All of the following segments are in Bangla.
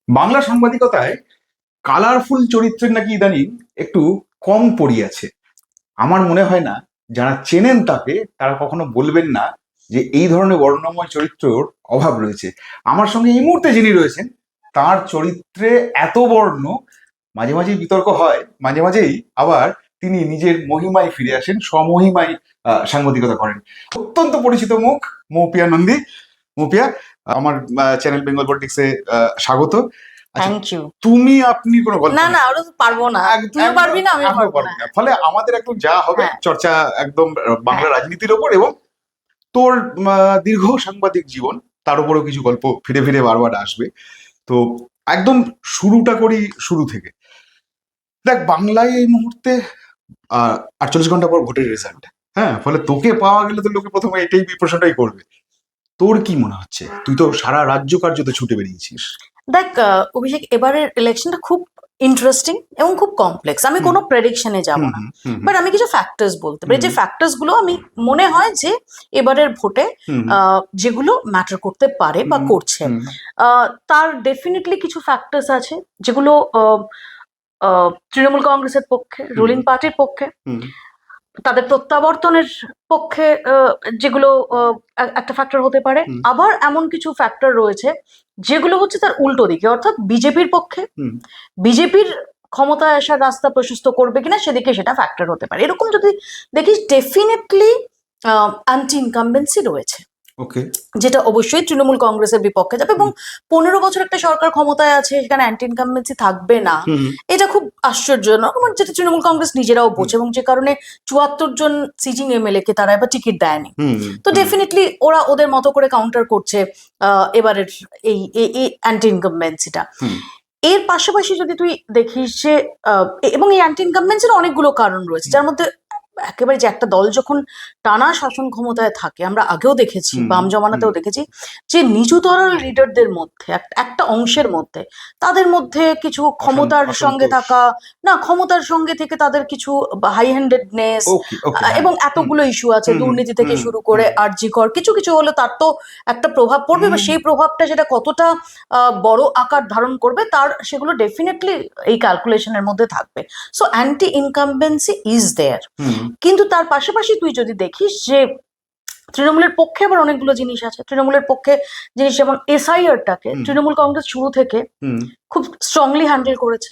বাংলা সাংবাদিকতায় কালারফুল চরিত্রের নাকি ইদানিং একটু কম পড়িয়াছে। আমার মনে হয় না যারা চেনেন তাকে তারা কখনো বলবেন না যে এই ধরনের বর্ণময় চরিত্রর অভাব রয়েছে। আমার সঙ্গে এই মুহূর্তে যিনি রয়েছেন তার চরিত্রে এত বর্ণ, মাঝে মাঝেই বিতর্ক হয়, মাঝে মাঝেই আবার তিনি নিজের মহিমায় ফিরে আসেন, স্বমহিমায় সাংবাদিকতা করেন। অত্যন্ত পরিচিত মুখ মৌপিয়া নন্দী। মৌপিয়া, আমার চ্যানেল বেঙ্গল পলিটিক্সে স্বাগত। আচ্ছা, থ্যাংক ইউ। আপনি কোনো গল্প না না, ওটা তো পারবো না, তুইও পারবি না, আমিও পারবো না। ফলে আমাদের একদম যা হবে হ্যাঁ। চর্চা একদম বাংলা রাজনীতির ওপর, এবং তোর দীর্ঘ সাংবাদিক জীবন তার উপরেও কিছু গল্প ফিরে ফিরে বারবার আসবে। তো একদম শুরুটা করি শুরু থেকে। দেখ, বাংলায় এই মুহূর্তে 48 ঘন্টা পর ভোটের রেজাল্ট। হ্যাঁ, ফলে তোকে পাওয়া গেলে তো লোকে প্রথমে এটাই প্রশ্নটাই করবে। তোর কি মনে হচ্ছে? তুই তো সারা রাজ্য কার্যতে ছুটে বেরিয়েছিস। দেখ অভিষেক, এবারের ইলেকশনটা খুব ইন্টারেস্টিং এবং খুব কমপ্লেক্স। আমি কোনো প্রেডিকশনে যাব না, বাট আমি কিছু ফ্যাক্টরস বলতে পারি। যে ফ্যাক্টরস গুলো আমি মনে হয় যে এবারের ভোটে যেগুলো ম্যাটার করতে পারে বা করছে, তার ডেফিনেটলি কিছু ফ্যাক্টরস আছে যেগুলো তৃণমূল কংগ্রেসের পক্ষে, রুলিং পার্টির পক্ষে, তাদের প্রত্যাবর্তনের পক্ষে যেগুলো একটা ফ্যাক্টর হতে পারে। আবার এমন কিছু ফ্যাক্টর রয়েছে যেগুলো হচ্ছে তার উল্টো দিকে, অর্থাৎ বিজেপির পক্ষে, বিজেপির ক্ষমতায় আসার রাস্তা প্রশস্ত করবে কিনা সেদিকে সেটা ফ্যাক্টর হতে পারে। এরকম যদি দেখিস, ডেফিনেটলি অ্যান্টি ইনকামবেন্সি রয়েছে, যেটা অবশ্যই তৃণমূল কংগ্রেসের বিপক্ষে যাবে। এবং 15 বছর একটা সরকার ক্ষমতায় আছে, সেখানে অ্যান্টি ইনকামবেন্সি থাকবে না, এটা খুব আশ্চর্যজনক, যেটা তৃণমূল কংগ্রেস নিজেরাও বোঝে, এবং যে কারণে 74 জন সিটিং এমএলএ কে তারা এবার টিকিট দেয়নি। তো ডেফিনেটলি ওরা ওদের মতো করে কাউন্টার করছে এবারের এই অ্যান্টি ইনকামবেন্সিটা। এর পাশাপাশি যদি তুই দেখিস যে এবং এই অ্যান্টি ইনকামবেন্সির অনেকগুলো কারণ রয়েছে, যার মধ্যে একেবারে যে একটা দল যখন টানা শাসন ক্ষমতায় থাকে, আমরা আগেও দেখেছি, বাম জমানাতেও দেখেছি, যে নিচু তরল লিডারদের মধ্যে একটা অংশের মধ্যে, তাদের মধ্যে কিছু ক্ষমতার সঙ্গে থাকা, না ক্ষমতার সঙ্গে থেকে তাদের কিছু হাই হ্যান্ডেডনেস, এবং এতগুলো ইস্যু আছে, দুর্নীতি থেকে শুরু করে আরজি কর, কিছু কিছু হলে তার তো একটা প্রভাব পড়বে, বা সেই প্রভাবটা সেটা কতটা বড় আকার ধারণ করবে তার, সেগুলো ডেফিনেটলি এই ক্যালকুলেশনের মধ্যে থাকবে। So anti incumbency is there. কিন্তু তার পাশাপাশি তুই যদি দেখিস যে তৃণমূলের পক্ষে আবার অনেকগুলো জিনিস আছে। তৃণমূলের পক্ষে জিনিস যেমন এসআইআরটাকে তৃণমূল কংগ্রেস শুরু থেকে খুব স্ট্রংলি হ্যান্ডেল করেছে,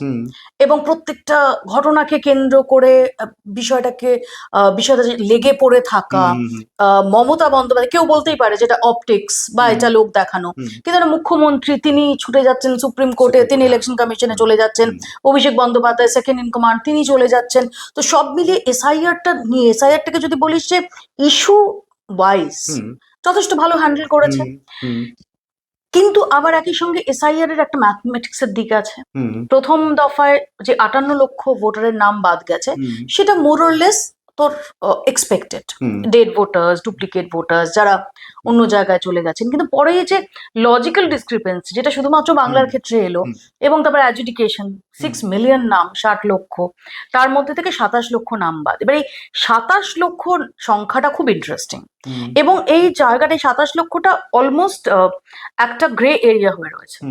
এবং প্রত্যেকটা ঘটনাকে কেন্দ্র করে বিষয়টা লেগে পড়ে থাকা, মমতা বন্দ্যোপাধ্যায়, কেউ বলতেই পারে যেটা অপটিক্স বা এটা লোক দেখানো, কিন্তু মুখ্যমন্ত্রী তিনি ছুটে যাচ্ছেন সুপ্রিম কোর্টে, তিনি ইলেকশন কমিশনে চলে যাচ্ছেন, Abhishek Bandyopadhyay second in command, তিনি চলে যাচ্ছেন। তো সব মিলিয়ে এসআইআরটা নিয়ে, এসআইআরটাকে যদি বলিস যে ইস্যু ওয়াইজ যথেষ্ট ভালো হ্যান্ডেল করেছে। কিন্তু আবার একই সঙ্গে এসআইআর এর একটা ম্যাথমেটিক্স এর দিক আছে। প্রথম দফায় যে 58 লক্ষ ভোটারের নাম বাদ গেছে, সেটা মোরলেস তোর expected, dead voters, duplicate voters, যারা অন্য জায়গায় চলে গেছেন। কিন্তু পরে এই যে লজিক্যাল ডিসক্রিপেন্সি, যেটা শুধুমাত্র বাংলার ক্ষেত্রে এলো, এবং তারপর অ্যাডজুডিকেশন 6 মিলিয়ন নাম, 60 লক্ষ, তার মধ্যে থেকে 27 লক্ষ নাম বাদ। এবার এই 27 লক্ষ সংখ্যাটা খুব ইন্টারেস্টিং, এবং এই জায়গাটায় 27 লক্ষটা অলমোস্ট একটা গ্রে এরিয়া হয়ে রয়েছে।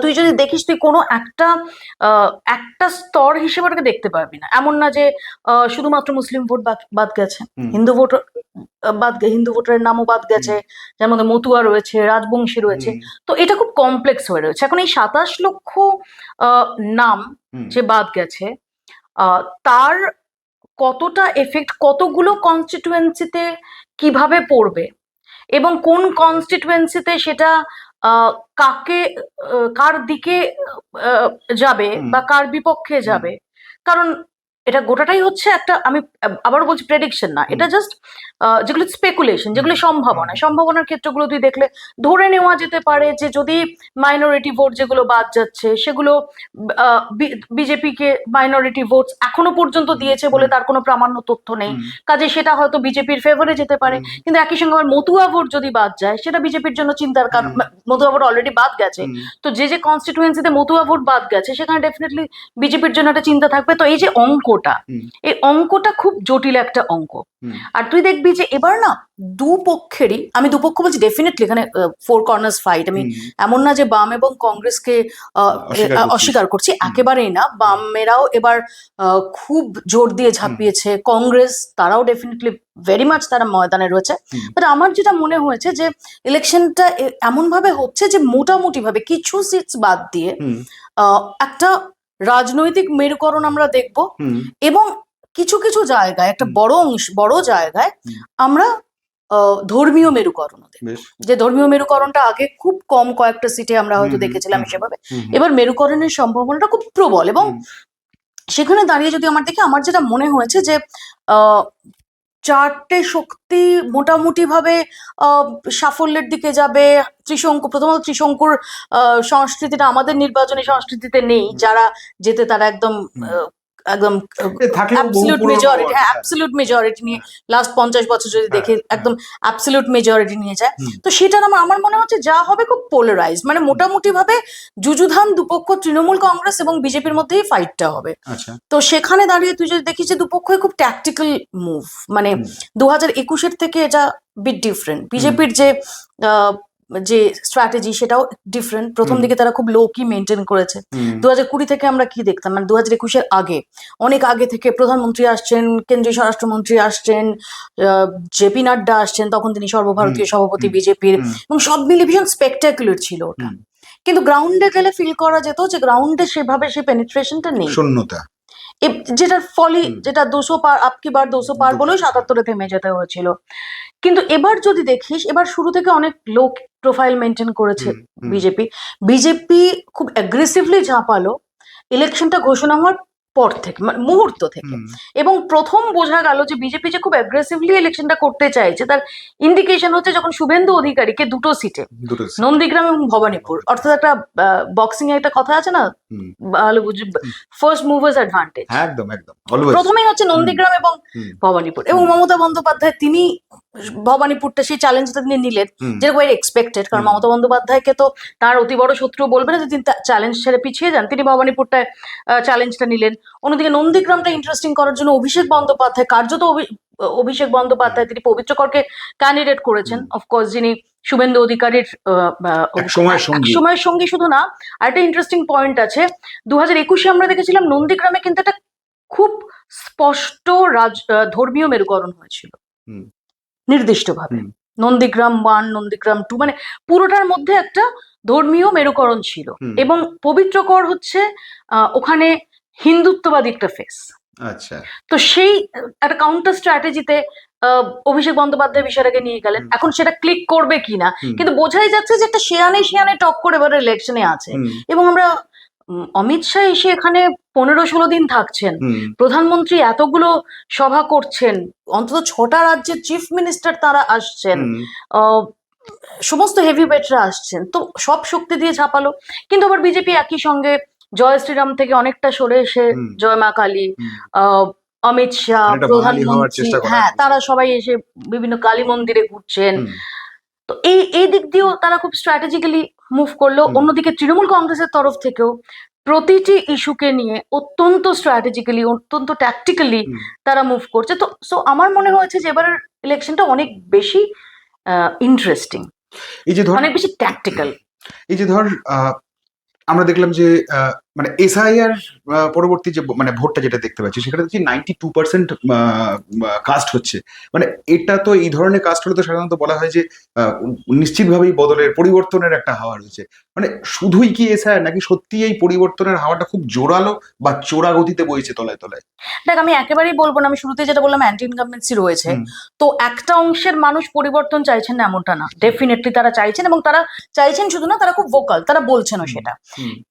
তুই যদি দেখিস, তুই কোনো একটা স্তর হিসেবে ওটাকে দেখতে পারবি না। এমন না যে শুধুমাত্র মুসলিম ভোট বাদ গেছে, হিন্দু ভোটারের নামও বাদ গেছে, যার মধ্যে মতুয়া রয়েছে, রাজবংশী রয়েছে। তো এটা খুব কমপ্লেক্স হয়ে রয়েছে। এখন এই 27 লক্ষ নাম যে বাদ গেছে, তার কতটা এফেক্ট কতগুলো কনস্টিটুয়েন্সিতে কিভাবে পড়বে, এবং কোন কনস্টিটুয়েন্সিতে সেটা কার দিকে যাবে বা কার বিপক্ষে যাবে। কারণ এটা গোটাটাই হচ্ছে একটা, আমি আবারও বলছি, প্রেডিকশন না, এটা জাস্ট যেগুলো স্পেকুলেশন, যেগুলো সম্ভাবনার ক্ষেত্রগুলো তুই দেখলে ধরে নেওয়া যেতে পারে যে যদি মাইনরিটি ভোট যেগুলো বাদ যাচ্ছে, সেগুলো বিজেপিকে মাইনরিটি ভোটস এখনো পর্যন্ত দিয়েছে বলে তার কোনো প্রামাণ্য তথ্য নেই, কাজে সেটা হয়তো বিজেপির ফেভারে যেতে পারে। কিন্তু একই সঙ্গে আবার মতুয়া ভোট যদি বাদ যায়, সেটা বিজেপির জন্য চিন্তার, কারণ মতুয়া ভোট অলরেডি বাদ গেছে। তো যে কনস্টিটুয়েন্সিতে মতুয়া ভোট বাদ গেছে, সেখানে ডেফিনেটলি বিজেপির জন্য একটা চিন্তা থাকবে। তো এই যে অঙ্ক, অঙ্কটা, এই অঙ্কটা খুব জটিল একটা অঙ্ক। আর তুই দেখবি যে এবার না দুপক্ষেরই, আমি দুপক্ষ বলছি ডেফিনেটলি, এখানে ফোর কর্নার্স ফাইট, আমি এমন না যে বাম এবং কংগ্রেসকে অস্বীকার করছি, একেবারেই না। বামেরাও এবার খুব জোর দিয়ে ঝাঁপিয়েছে, কংগ্রেস তারাও ডেফিনেটলি ভেরি মাচ তারা ময়দানে রয়েছে। বাট আমার যেটা মনে হয়েছে যে ইলেকশনটা এমন ভাবে হচ্ছে যে মোটামুটি ভাবে কিছু সিটস বাদ দিয়ে একটা রাজনৈতিক মেরুকরণ আমরা দেখব, এবং কিছু কিছু জায়গায় একটা বড় জায়গায় আমরা ধর্মীয় মেরুকরণ, যে ধর্মীয় মেরুকরণটা আগে খুব কম কয়েকটা সিটে আমরা হয়তো দেখেছিলাম সেভাবে, এবার মেরুকরণের সম্ভাবনাটা খুব প্রবল। এবং সেখানে দাঁড়িয়ে যদি আমার দেখি, আমার যেটা মনে হয়েছে যে চারটে শক্তি মোটামুটি ভাবে সাফল্যের দিকে যাবে। ত্রিশঙ্কু, প্রথমত ত্রিশঙ্কুর সংস্কৃতিটা আমাদের নির্বাচনী সংস্কৃতিতে নেই, যারা যেতে তারা একদম একদম অ্যাবসলিউট মেজরিটি, হ্যাঁ অ্যাবসলিউট মেজরিটি নিয়ে লাস্ট 50 বছর যদি দেখি একদম অ্যাবসলিউট মেজরিটি নিয়ে যায়। তো সেটা আমার মনে হচ্ছে যা হবে খুব পোলারাইজ, মানে মোটামুটি ভাবে যুযুধান দুপক্ষ, তৃণমূল কংগ্রেস এবং বিজেপির মধ্যেই ফাইটটা হবে। তো সেখানে দাঁড়িয়ে তুই যদি দেখিস যে দুপক্ষই খুব ট্যাকটিক্যাল মুভ, মানে 2021-এর থেকে এটা বিট ডিফারেন্ট। বিজেপির যে স্ট্র্যাটেজি সেটাও ডিফারেন্ট। প্রথম দিকে তারা খুব লো কি মেনটেন করেছে। 2020 থেকে আমরা কি দেখতাম, মানে 2021-এর আগে, অনেক আগে থেকে প্রধানমন্ত্রী আসছেন, কেন্দ্রীয় স্বরাষ্ট্রমন্ত্রী আসছেন, জেপি নাড্ডা আসছেন, তখন তিনি সর্বভারতীয় সভাপতি বিজেপির, এবং সব মিলে ভীষণ স্পেকটাকুলার ছিল ওটা। কিন্তু গ্রাউন্ডে গেলে ফিল করা যেত যে গ্রাউন্ডে সেভাবে সেই পেনিট্রেশনটা নেই, শূন্যতা, যেটার ফলে যেটা 200 পার, আপকি বার 200 পার বলেও 77-এ থেমে যেতে হয়েছিল। কিন্তু এবার যদি দেখিস, এবার শুরু থেকে অনেক লো প্রোফাইল মেনটেন করেছে বিজেপি খুব অ্যাগ্রেসিভলি ঝাঁপালো ইলেকশনটা ঘোষণা হওয়ার পর থেকে, মুহূর্ত থেকে। এবং প্রথম বোঝা গেল যে বিজেপি যে খুব অ্যাগ্রেসিভলি ইলেকশনটা করতে চাইছে, তার ইন্ডিকেশন হচ্ছে যখন শুভেন্দু অধিকারীকে দুটো সিটে, নন্দীগ্রাম এবং ভবানীপুর, অর্থাৎ একটা বক্সিং এ একটা কথা আছে না, ভালো বুঝি, ফার্স্ট মুভার্স অ্যাডভান্টেজ, একদম একদম প্রথমেই হচ্ছে নন্দীগ্রাম এবং ভবানীপুর। এবং মমতা বন্দ্যোপাধ্যায় তিনি ভবানীপুরটা সেই চ্যালেঞ্জটা তিনি নিলেন, যেটা ওয়েরি এক্সপেক্টেড, কারণ মমতা বন্দ্যোপাধ্যায়কে তো তার অতি বড় শত্রু বলবে না যে তিনি চ্যালেঞ্জ ছেড়ে পিছিয়ে যান, তিনি ভবানীপুরটায় চ্যালেঞ্জটা নিলেন। অন্যদিকে নন্দীগ্রামটা ইন্টারেস্টিং করার জন্য অভিষেক বন্দ্যোপাধ্যায়, কার্যত অভিষেক বন্দ্যোপাধ্যায় তিনি পবিত্রকরকে ক্যান্ডিডেট করেছেন, অফকোর্স যিনি শুভেন্দু অধিকারীর সময়ের সঙ্গী শুধু না। আর একটা ইন্টারেস্টিং পয়েন্ট আছে, 2021-এ আমরা দেখেছিলাম নন্দীগ্রামে কিন্তু একটা খুব স্পষ্ট ধর্মীয় মেরুকরণ হয়েছিল নির্দিষ্টভাবে। নন্দীগ্রাম 1, নন্দীগ্রাম 2, মানে পুরোটার মধ্যে একটা ধর্মীয় মেরুকরণ ছিল। এবং পবিত্রকর হচ্ছে ওখানে হিন্দুত্ববাদী একটা ফেস। আচ্ছা, তো সেই একটা কাউন্টার স্ট্র্যাটেজিতে অভিষেক বন্দ্যোপাধ্যায় বিষয়টাকে নিয়ে গেলেন। এখন সেটা ক্লিক করবে কিনা, কিন্তু বোঝাই যাচ্ছে যে একটা শেয়ানে টক্কর এবারে ইলেকশনে আছে। এবং আমরা অমিত শাহ এসে এখানে 15-16 দিন থাকছেন, প্রধানমন্ত্রী এতগুলো সভা করছেন, অন্তত 6টা রাজ্যের চিফ মিনিস্টার তারা আসছেন, সমস্ত হেভিওয়েটরা আসছেন, তো সব শক্তি দিয়ে ঝাঁপালো। কিন্তু আবার বিজেপি একই সঙ্গে জয় শ্রীরাম থেকে অনেকটা সরে এসে জয় মা কালী, অমিত শাহ, প্রধানমন্ত্রী, হ্যাঁ তারা সবাই এসে বিভিন্ন কালী মন্দিরে ঘুরছেন। তো এই দিক দিয়েও তারা খুব স্ট্র্যাটেজিক্যালি মুভ করলো। অন্যদিকে তৃণমূল কংগ্রেসের তরফ থেকেও প্রতিটি ইস্যুকে নিয়ে অত্যন্ত স্ট্র্যাটেজিক্যালি, অত্যন্ত ট্যাকটিক্যালি তারা মুভ করছে। তো সো আমার মনে হয়েছে যে এবারের ইলেকশনটা অনেক বেশি ইন্টারেস্টিং, এই যে অনেক বেশি ট্যাকটিক্যাল। এই যে ধর আমরা দেখলাম যে মানে এসআইআর পরবর্তী যে মানে ভোটটা যেটা দেখতে পাচ্ছি, সেখানে দেখছি 92% কাস্ট হচ্ছে। মানে এটা তো এই ধরনের কাস্ট হলে তো সাধারণত বলা হয় যে নিশ্চিতভাবেই বদলের, পরিবর্তনের একটা হাওয়া রয়েছে। মানে শুধুই কি এসআইআর, নাকি সত্যি এই পরিবর্তনের হাওয়াটা খুব জোরালো বা চোরা গতিতে বইছে তলায় তলায়? দেখ, আমি একেবারেই বলবো না, আমি শুরুতে যেটা বললাম অ্যান্টি ইনকামবেন্সি রয়েছে, তো একটা অংশের মানুষ পরিবর্তন চাইছেন না এমনটা না, ডেফিনেটলি তারা চাইছেন, এবং তারা চাইছেন শুধু না, তারা খুব ভোকাল, তারা বলছেনও সেটা।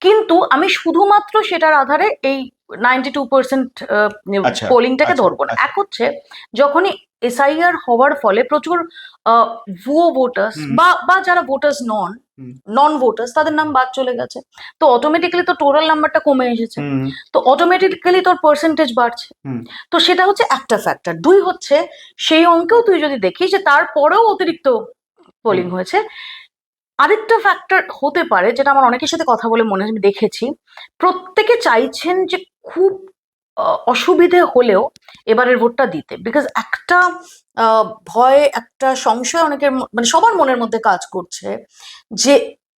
কিন্তু আমি শুধুমাত্র সেটার আধারে এই 92% পোলিংটাকে ধরবো না। এক হচ্ছে যখনই এসআইআর হওয়ার ফলে প্রচুর ভুয়ো ভোটার্স বা যারা ভোটার্স নন ভোটার্স, তাদের নাম বাদ চলে গেছে, তো অটোমেটিক্যালি তো টোটাল নাম্বারটা কমে এসেছে, তো অটোমেটিক্যালি তোর পার্সেন্টেজ বাড়ছে। তো সেটা হচ্ছে একটা ফ্যাক্টর। 2 হচ্ছে সেই অঙ্কেও তুই যদি দেখিস যে তারপরেও অতিরিক্ত পোলিং হয়েছে। আরেকটা ফ্যাক্টর হতে পারে, যেটা আমার অনেকের সাথে কথা বলে মনে হয়, আমি দেখেছি প্রত্যেকে চাইছেন যে খুব অসুবিধে হলেও এবারের ভোটটা দিতে, বিকজ একটা ভয়, একটা সংশয় অনেকের মানে সবার মনের মধ্যে কাজ করছে যে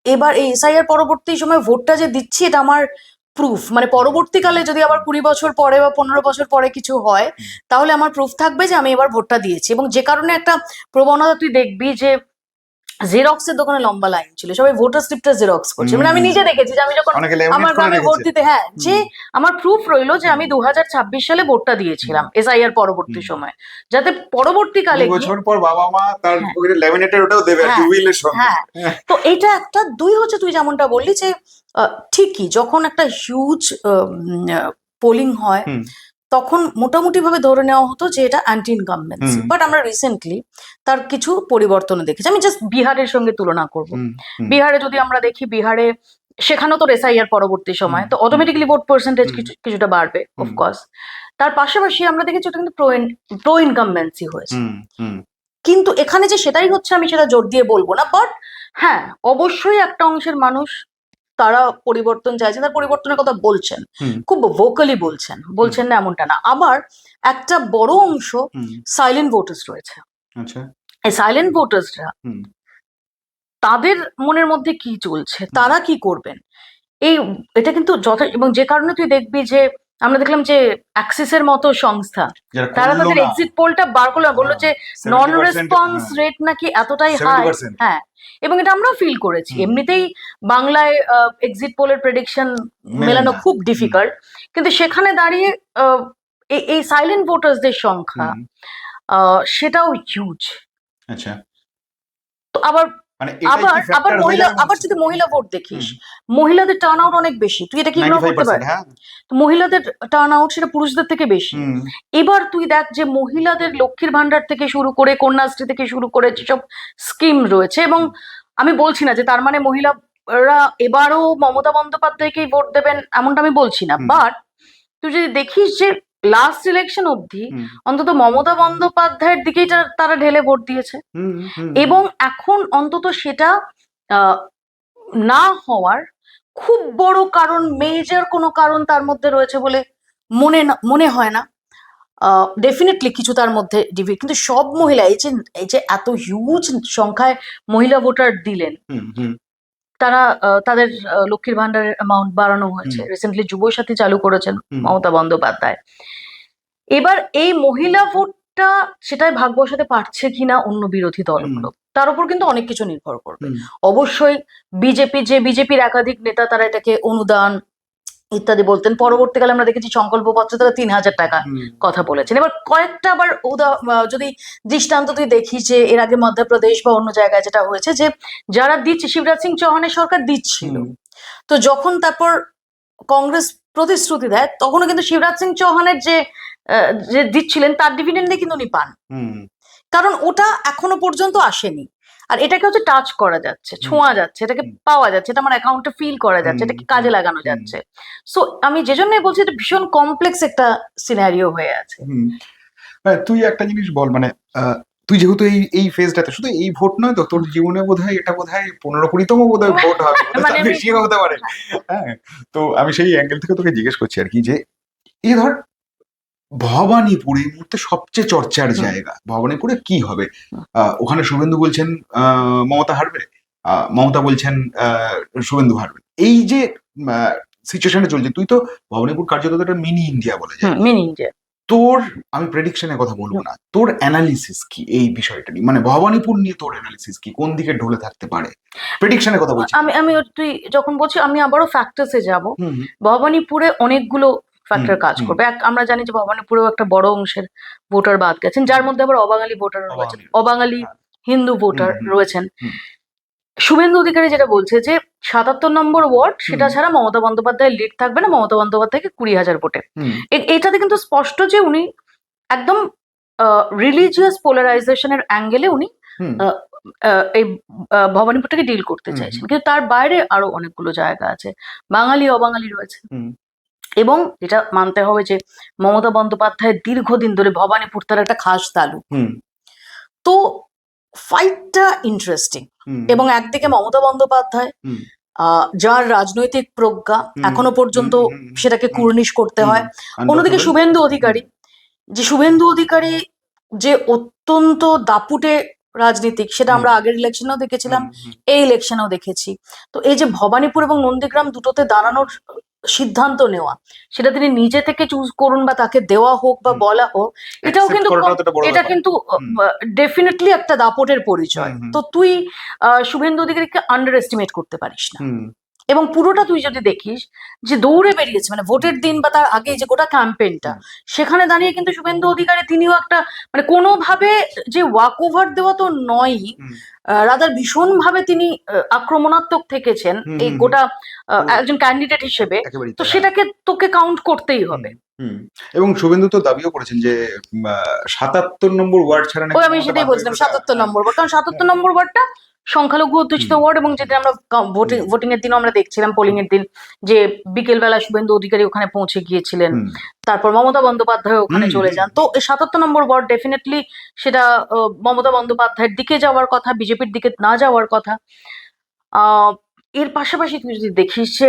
এবার এই এসআইআর পরবর্তী সময় ভোটটা যে দিচ্ছি এটা আমার প্রুফ, মানে পরবর্তীকালে যদি আবার 20 বছর পরে বা 15 বছর পরে কিছু হয় তাহলে আমার প্রুফ থাকবে যে আমি এবার ভোটটা দিয়েছি। এবং যে কারণে একটা প্রবণতা তুই দেখবি যে জেরক্সের দোকানে লম্বা লাইন ছিল, সবাই ভোটার স্লিপটা জেরক্স করছে। মানে আমি নিজে দেখেছি যে আমি যখন আমার গ্রামে ভোট দিতে, হ্যাঁ, যে আমার প্রুফ রইলো যে আমি 2026 সালে ভোটটা দিয়েছিলাম এসআইআর পরবর্তী সময়, যাতে পরবর্তীকালে বছর পর বাবা মা তার ল্যামিনেটেড ওটাও দেবে আর কি উইলের সঙ্গে। হ্যাঁ, তো এটা একটা। দুই হচ্ছে তুই যেমনটা বললি যে ঠিকই যখন একটা হিউজ পোলিং হয় তখন মোটামুটি ভাবে ধরে নেওয়া হতো যে এটা অ্যান্টি ইনকামবেন্সি, বাট আমরা রিসেন্টলি তার কিছু পরিবর্তন দেখেছি। আমি জাস্ট বিহারের সঙ্গে তুলনা করব। বিহারে যদি আমরা দেখি, বিহারে সেখানেও তো এসআইআর পরবর্তী সময় তো অটোমেটিক্যালি ভোট পার্সেন্টেজ কিছুটা বাড়বে অফকোর্স। তার পাশাপাশি আমরা দেখেছি ওটা কিন্তু প্রো ইনকামবেন্সি হয়েছে। কিন্তু এখানে যে সেটাই হচ্ছে আমি সেটা জোর দিয়ে বলবো না, বাট হ্যাঁ অবশ্যই একটা অংশের মানুষ তারা পরিবর্তন চাইছেন, তার পরিবর্তনের কথা বলছেন, খুব ভোকালি বলছেন না এমনটা না। আবার একটা বড় অংশ সাইলেন্ট ভোটার্স রয়েছে। এই সাইলেন্ট ভোটার্সরা তাদের মনের মধ্যে কি চলছে, তারা কি করবেন, এটা কিন্তু এবং যে কারণে তুই দেখবি যে আমরা দেখলাম যে অ্যাক্সিসের মতো সংস্থা তারা তাদের এক্সিট পোলটা বার করলো, বললো যে নন রেসপন্স রেট নাকি এতটাই হাই। হ্যাঁ, এবং এটা আমরাও ফিল করেছি। এমনিতেই বাংলায় এক্সিট পোলের প্রেডিকশন মেলানো খুব ডিফিকাল্ট, কিন্তু সেখানে দাঁড়িয়ে এই সাইলেন্ট ভোটার্সদের সংখ্যা সেটাও হিউজ। আচ্ছা, তো আবার যদি মহিলা ভোট দেখিস, মহিলাদের টার্ন আউট অনেক বেশি, তুই এটা কি ইগনোর করতে পারিস? মহিলাদের টার্ন আউট সেটা পুরুষদের থেকে বেশি। এবার তুই দেখ যে মহিলাদের লক্ষ্মীর ভান্ডার থেকে শুরু করে কন্যাশ্রী থেকে শুরু করে যেসব স্কিম রয়েছে, এবং আমি বলছি না যে তার মানে মহিলারা এবারও মমতা বন্দ্যোপাধ্যায়কেই ভোট দেবেন এমনটা আমি বলছি না, বাট তুই যদি দেখিস যে লাস্ট ইলেকশন অবধি অন্তত মমতা বন্দ্যোপাধ্যায়ের দিকেই তারা ঢেলে ভোট দিয়েছে, এবং এখন অন্তত সেটা না হওয়ার খুব বড় কারণ, মেজর কোনো কারণ তার মধ্যে রয়েছে বলে মনে হয় না। ডেফিনেটলি কিছু তার মধ্যে কিন্তু সব মহিলা এই যে এত হিউজ সংখ্যায় মহিলা ভোটার দিলেন, তারা তাদের লক্ষ্মীর ভান্ডারের অ্যামাউন্ট বাড়ানো হয়েছে, রিসেন্টলি যুবসাথী চালু করেছেন মমতা বন্দ্যোপাধ্যায়। এবার এই মহিলা ভোটটা সেটাই ভাগ বসাতে পারছে কিনা অন্য বিরোধী দলগুলো, তার উপর কিন্তু অনেক কিছু নির্ভর করবে। অবশ্যই বিজেপির একাধিক নেতা তারা এটাকে অনুদান ইত্যাদি বলতেন, পরবর্তীকালে আমরা দেখেছি সংকল্পপত্রে তারা 3000 টাকা কথা বলেছেন। এবার কয়েকটা আবার যদি দৃষ্টান্ত তুই দেখিস যে এর আগে মধ্যপ্রদেশ বা অন্য জায়গায় যেটা হয়েছে যে যারা দিচ্ছে, শিবরাজ সিং চৌহানের সরকার দিচ্ছিল, তো যখন তারপর কংগ্রেস প্রতিশ্রুতি দেয় তখনও কিন্তু শিবরাজ সিং চৌহানের যে দিচ্ছিলেন তার ডিভিডেন্ডে কিন্তু উনি পান, কারণ ওটা এখনো পর্যন্ত আসেনি। আর এটাকে হচ্ছে টাচ করা যাচ্ছে, ছোঁয়া যাচ্ছে, এটাকে পাওয়া যাচ্ছে, এটা আমার অ্যাকাউন্টে ফিল করা যাচ্ছে, এটাকে কাজে লাগানো যাচ্ছে। সো আমি যে জন্যই বলছি এটা ভীষণ কমপ্লেক্স একটা সিনারিও হয়ে আছে। তুই একটা জিনিস বল, মানে তুই যেহেতু এই ফেজটাতে, শুধু এই ভোট নয় তো, তোর জীবনে বোধহয় এটা বোধহয় 15-20তম বোধহয় ভোট হবে, বেশিও হতে পারে। হ্যাঁ, তো আমি সেই অ্যাঙ্গেল থেকে তোকে জিজ্ঞেস করছি আর কি, যে এই ধর ভবানীপুর এই মুহূর্তে সবচেয়ে চর্চার জায়গা, ভবানীপুরে কি হবে? ওখানে শুভেন্দু বলছেন মমতা হারবে, মমতা বলছেন শুভেন্দু হারবে। এই যে সিচুয়েশনে চলছে, তুই তো ভবানীপুর কার্যত একটা মিনি ইন্ডিয়া বলে যায়, মিনি ইন্ডিয়া। তোর, আমি প্রেডিকশনের কথা বলবো না, তোর অ্যানালিসিস কি এই বিষয়টা নিয়ে, মানে ভবানীপুর নিয়ে তোর অ্যানালিসিস কি, কোন দিকে ঢলে থাকতে পারে? প্রেডিকশনের কথা বলছি আমি তুই যখন বলছি আমি আবারও ফ্যাক্টরসে যাব। ভবানীপুরে অনেকগুলো ফ্যাক্টর কাজ করবে। আমরা জানি যে ভবানীপুরেও একটা বড় অংশের ভোটার বাদ গেছেন, যার মধ্যে আবার অবাঙালি ভোটার রয়েছেন, অবাঙালি হিন্দু ভোটার রয়েছেন। শুভেন্দু অধিকারী যেটা বলছে যে 77 নম্বর ওয়ার্ড সেটা ছাড়া মমতা বন্দ্যোপাধ্যায়ের লিড থাকবে না, মমতা বন্দ্যোপাধ্যায়কে 20,000 ভোটে। এটাতে কিন্তু স্পষ্ট যে উনি একদম রিলিজিয়াস পোলারাইজেশনের অ্যাঙ্গেলে উনি এই ভবানীপুরটাকে ডিল করতে চাইছেন, কিন্তু তার বাইরে আরো অনেকগুলো জায়গা আছে, বাঙালি অবাঙালি রয়েছে। এবং এটা মানতে হবে যে মমতা বন্দ্যোপাধ্যায় দীর্ঘদিন ধরে ভবানীপুর তার একটা খাস তালু, তো ফাইটটা ইন্টারেস্টিং। এবং একদিকে মমতা বন্দ্যোপাধ্যায় যার রাজনৈতিক প্রজ্ঞা এখনো পর্যন্ত সেটাকে হুম, কুর্নিশ করতে হয়। অন্যদিকে undoubtable। শুভেন্দু অধিকারী, যে অত্যন্ত দাপুটে রাজনীতিক, সেটা আমরা আগের ইলেকশনেও দেখেছিলাম, এই ইলেকশনেও দেখেছি। তো এই যে ভবানীপুর এবং নন্দীগ্রাম দুটোতে দাঁড়ানোর সিদ্ধান্ত নেওয়া, সেটা তিনি নিজে থেকে চুজ করুন বা তাকে দেওয়া হোক বা বলা হোক, এটাও Accept কিন্তু করাটাও তো একটা বড় এটা ব্যাপার। কিন্তু ডেফিনেটলি একটা দাপটের পরিচয়। হুম, হুম। তো তুই শুভেন্দু অধিকারীকে আন্ডার এস্টিমেট করতে পারিস না। হুম, এবং পুরোটা তুই যদি দেখিস, যে দৌড়ে বেরিয়েছে মানে ভোটের দিন বা তার আগে যে গোটা ক্যাম্পেইনটা, সেখানে দাঁড়িয়ে কিন্তু শুভেন্দু অধিকারী তিনিও একটা মানে কোনোভাবে যে ওয়াক ওভার দেওয়া তো নয়ই, রাদার ভীষণভাবে তিনি আক্রমণাত্মক থেকেছেন এই গোটা একজন ক্যান্ডিডেট হিসেবে। একেবারেই তো তাই, হ্যাঁ। সেটাকে তোকে কাউন্ট করতেই হবে। হুম। এবং শুভেন্দু তো দাবিও করেছেন যে ৭৭ নম্বর ওয়ার্ড ছাড়া নাকি ওই আমি মমতা সেটাই বলছিলাম, বাধ্যতামূলক ৭৭ নম্বর ওয়ার্ড, কারণ ৭৭ নম্বর ওয়ার্ডটা সংখ্যালঘু অধ্যুষিত ওয়ার্ড, এবং যেদিন আমরা ভোটিং এর দিনও আমরা দেখছিলাম, পোলিং এর দিন, যে বিকেল বেলা শুভেন্দু অধিকারী ওখানে পৌঁছে গিয়েছিলেন, তারপর মমতা বন্দ্যোপাধ্যায় ওখানে চলে যান। তো এই ৭৭ নম্বর ওয়ার্ড ডেফিনেটলি সেটা মমতা বন্দ্যোপাধ্যায়ের দিকে যাওয়ার কথা, বিজেপির দিকে না যাওয়ার কথা। এর পাশাপাশি তুই যদি দেখিস যে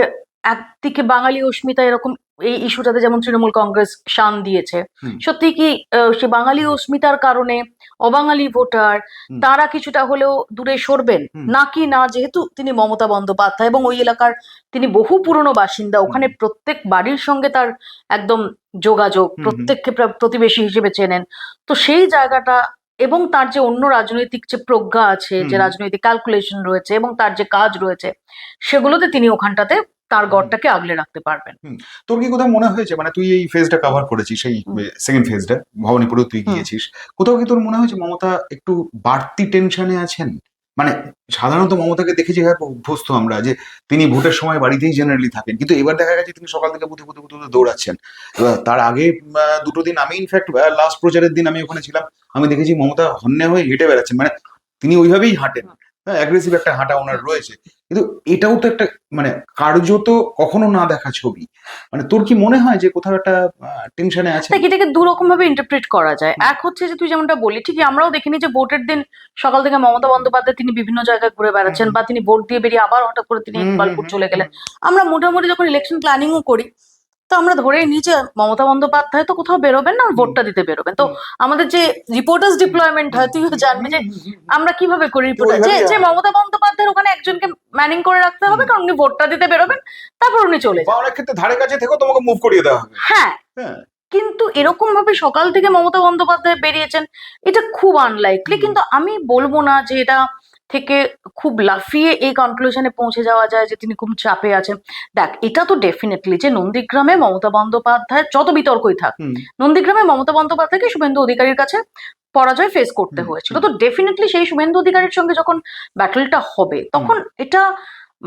একদিকে বাঙালি অস্মিতা এরকম এই ইস্যুটাতে যেমন তৃণমূল কংগ্রেস শান দিয়েছে, সত্যি কি সে বাঙালি অস্মিতার কারণে অবাঙালি ভোটার তারা কিছুটা হলেও দূরে সরবেন নাকি না? যেহেতু তিনি মমতা বন্দ্যোপাধ্যায় এবং ওই এলাকার তিনি বহু পুরনো বাসিন্দা, ওখানে প্রত্যেক বাড়ির সঙ্গে তার একদম যোগাযোগ, প্রত্যেককে প্রতিবেশী হিসেবে চেনেন। তো সেই জায়গাটা এবং তার যে অন্য রাজনৈতিক যে প্রজ্ঞা আছে, যে রাজনৈতিক ক্যালকুলেশন রয়েছে এবং তার যে কাজ রয়েছে, সেগুলোতে তিনি ওখানটাতে তার গড়টাকে আগলে রাখতে পারবেন। তোর কি কোথাও মনে হয়েছে, মানে তুই এই ফেজটা কভার করেছিস, এই সেকেন্ড ফেজটা ভবানীপুরে তুই গিয়েছিস, কোথাও কি তোর মনে হয়েছে মমতা একটু বাড়তি টেনশনে আছেন? মানে সাধারণত মমতাকে দেখেছি হ্যাঁ অভ্যস্ত আমরা যে তিনি ভোটের সময় বাড়িতেই জেনারেলি থাকেন, কিন্তু এবার দেখা গেছে তিনি সকাল থেকে বুথে বুথে বুথে দৌড়াচ্ছেন। তার আগে দুটো দিন আমি ইনফ্যাক্ট লাস্ট প্রচারের দিন আমি ওখানে ছিলাম, আমি দেখেছি মমতা হন্যে হয়ে হেঁটে বেড়াচ্ছেন, মানে তিনি ওইভাবেই হাঁটেন, হ্যাঁ অ্যাগ্রেসিভ একটা হাঁটা ওনার রয়েছে। কিন্তু এটাও তো একটা মানে কার্যত কখনো না দেখা ছবি। মানে তোর কি মনে হয় যে কোথাও একটা টেনশনে আছে? দেখ, এটাকে দু রকম ভাবে ইন্টারপ্রিট করা যায়। এক হচ্ছে যে তুই যেমনটা বললি, ঠিকই আমরাও দেখিনি যে ভোটের দিন সকাল থেকে মমতা বন্দ্যোপাধ্যায় তিনি বিভিন্ন জায়গায় ঘুরে বেড়াচ্ছেন, বা তিনি ভোট দিয়ে বেরিয়ে আবার হঠাৎ করে তিনি গোপালপুর চলে গেলেন। আমরা মোটামুটি যখন ইলেকশন প্ল্যানিংও করি, তো আমরা ধরেই নিই যে মমতা বন্দ্যোপাধ্যায় তো কোথাও বেরোবেন না, ভোটটা দিতে বেরোবেন। তো আমাদের যে রিপোর্টার্স ডিপ্লয়মেন্ট হয়, তুইও জানবি যে আমরা কিভাবে করি রিপোর্টার, যে মমতা বন্দ্যোপাধ্যায়ের ওখানে একজনকে ম্যানিং করে রাখতে হবে, কারণ উনি ভোটটা দিতে বেরোবেন, তারপর উনি চলে যাবেন। অনেক ক্ষেত্রে ধারে কাছে থেকেও তোমাকে মুভ করিয়ে দেওয়া হবে। হ্যাঁ, কিন্তু এরকম ভাবে সকাল থেকে মমতা বন্দ্যোপাধ্যায় বেরিয়েছেন, এটা খুব আনলাইকলি। কিন্তু আমি বলবো না যে এটা থেকে খুব লাফিয়ে এই কনক্লুশনে পৌঁছে যাওয়া যায় যে তিনি খুব চাপে আছেন। দেখ, এটা তো ডেফিনেটলি যে নন্দীগ্রামে মমতা বন্দ্যোপাধ্যায় যত বিতর্কই থাক, নন্দীগ্রামে মমতা বন্দ্যোপাধ্যায়কে শুভেন্দু অধিকারীর কাছে পরাজয় ফেস করতে হয়েছিল। তো ডেফিনেটলি সেই শুভেন্দু অধিকারীর সঙ্গে যখন ব্যাটলটা হবে, তখন এটা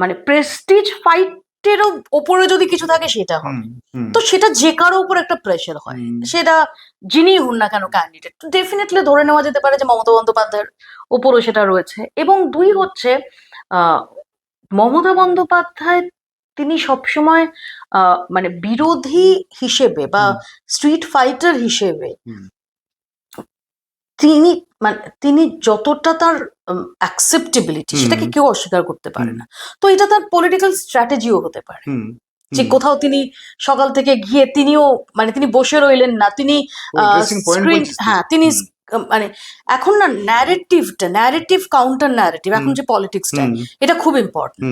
মানে প্রেস্টিজ ফাইটেরও ওপরে যদি কিছু থাকে সেটা হবে। তো সেটা যে কারো উপর একটা প্রেশার হয়, সেটা যিনি হন না কেন ক্যান্ডিডেট, ডেফিনেটলি ধরে নেওয়া যেতে পারে যে মমতা বন্দ্যোপাধ্যায়ের উপরও সেটা রয়েছে। এবং দুই হচ্ছে মমতা বন্দ্যোপাধ্যায় তিনি সবসময় মানে বিরোধী হিসেবে বা স্ট্রিট ফাইটার হিসেবে তিনি যতটা তার অ্যাকসেপ্টেবিলিটি, সেটাকে কেউ অস্বীকার করতে পারে না। তো এটা তার পলিটিক্যাল স্ট্র্যাটেজিও হতে পারে, যে কোথাও তিনি সকাল থেকে গিয়ে তিনিও মানে তিনি বসে রইলেন না, তিনি স্ক্রিন, হ্যাঁ তিনি মানে এখন না ন্যারেটিভ কাউন্টার ন্যারেটিভ, এখন যে পলিটিক্সটা এটা খুব ইম্পর্টেন্ট।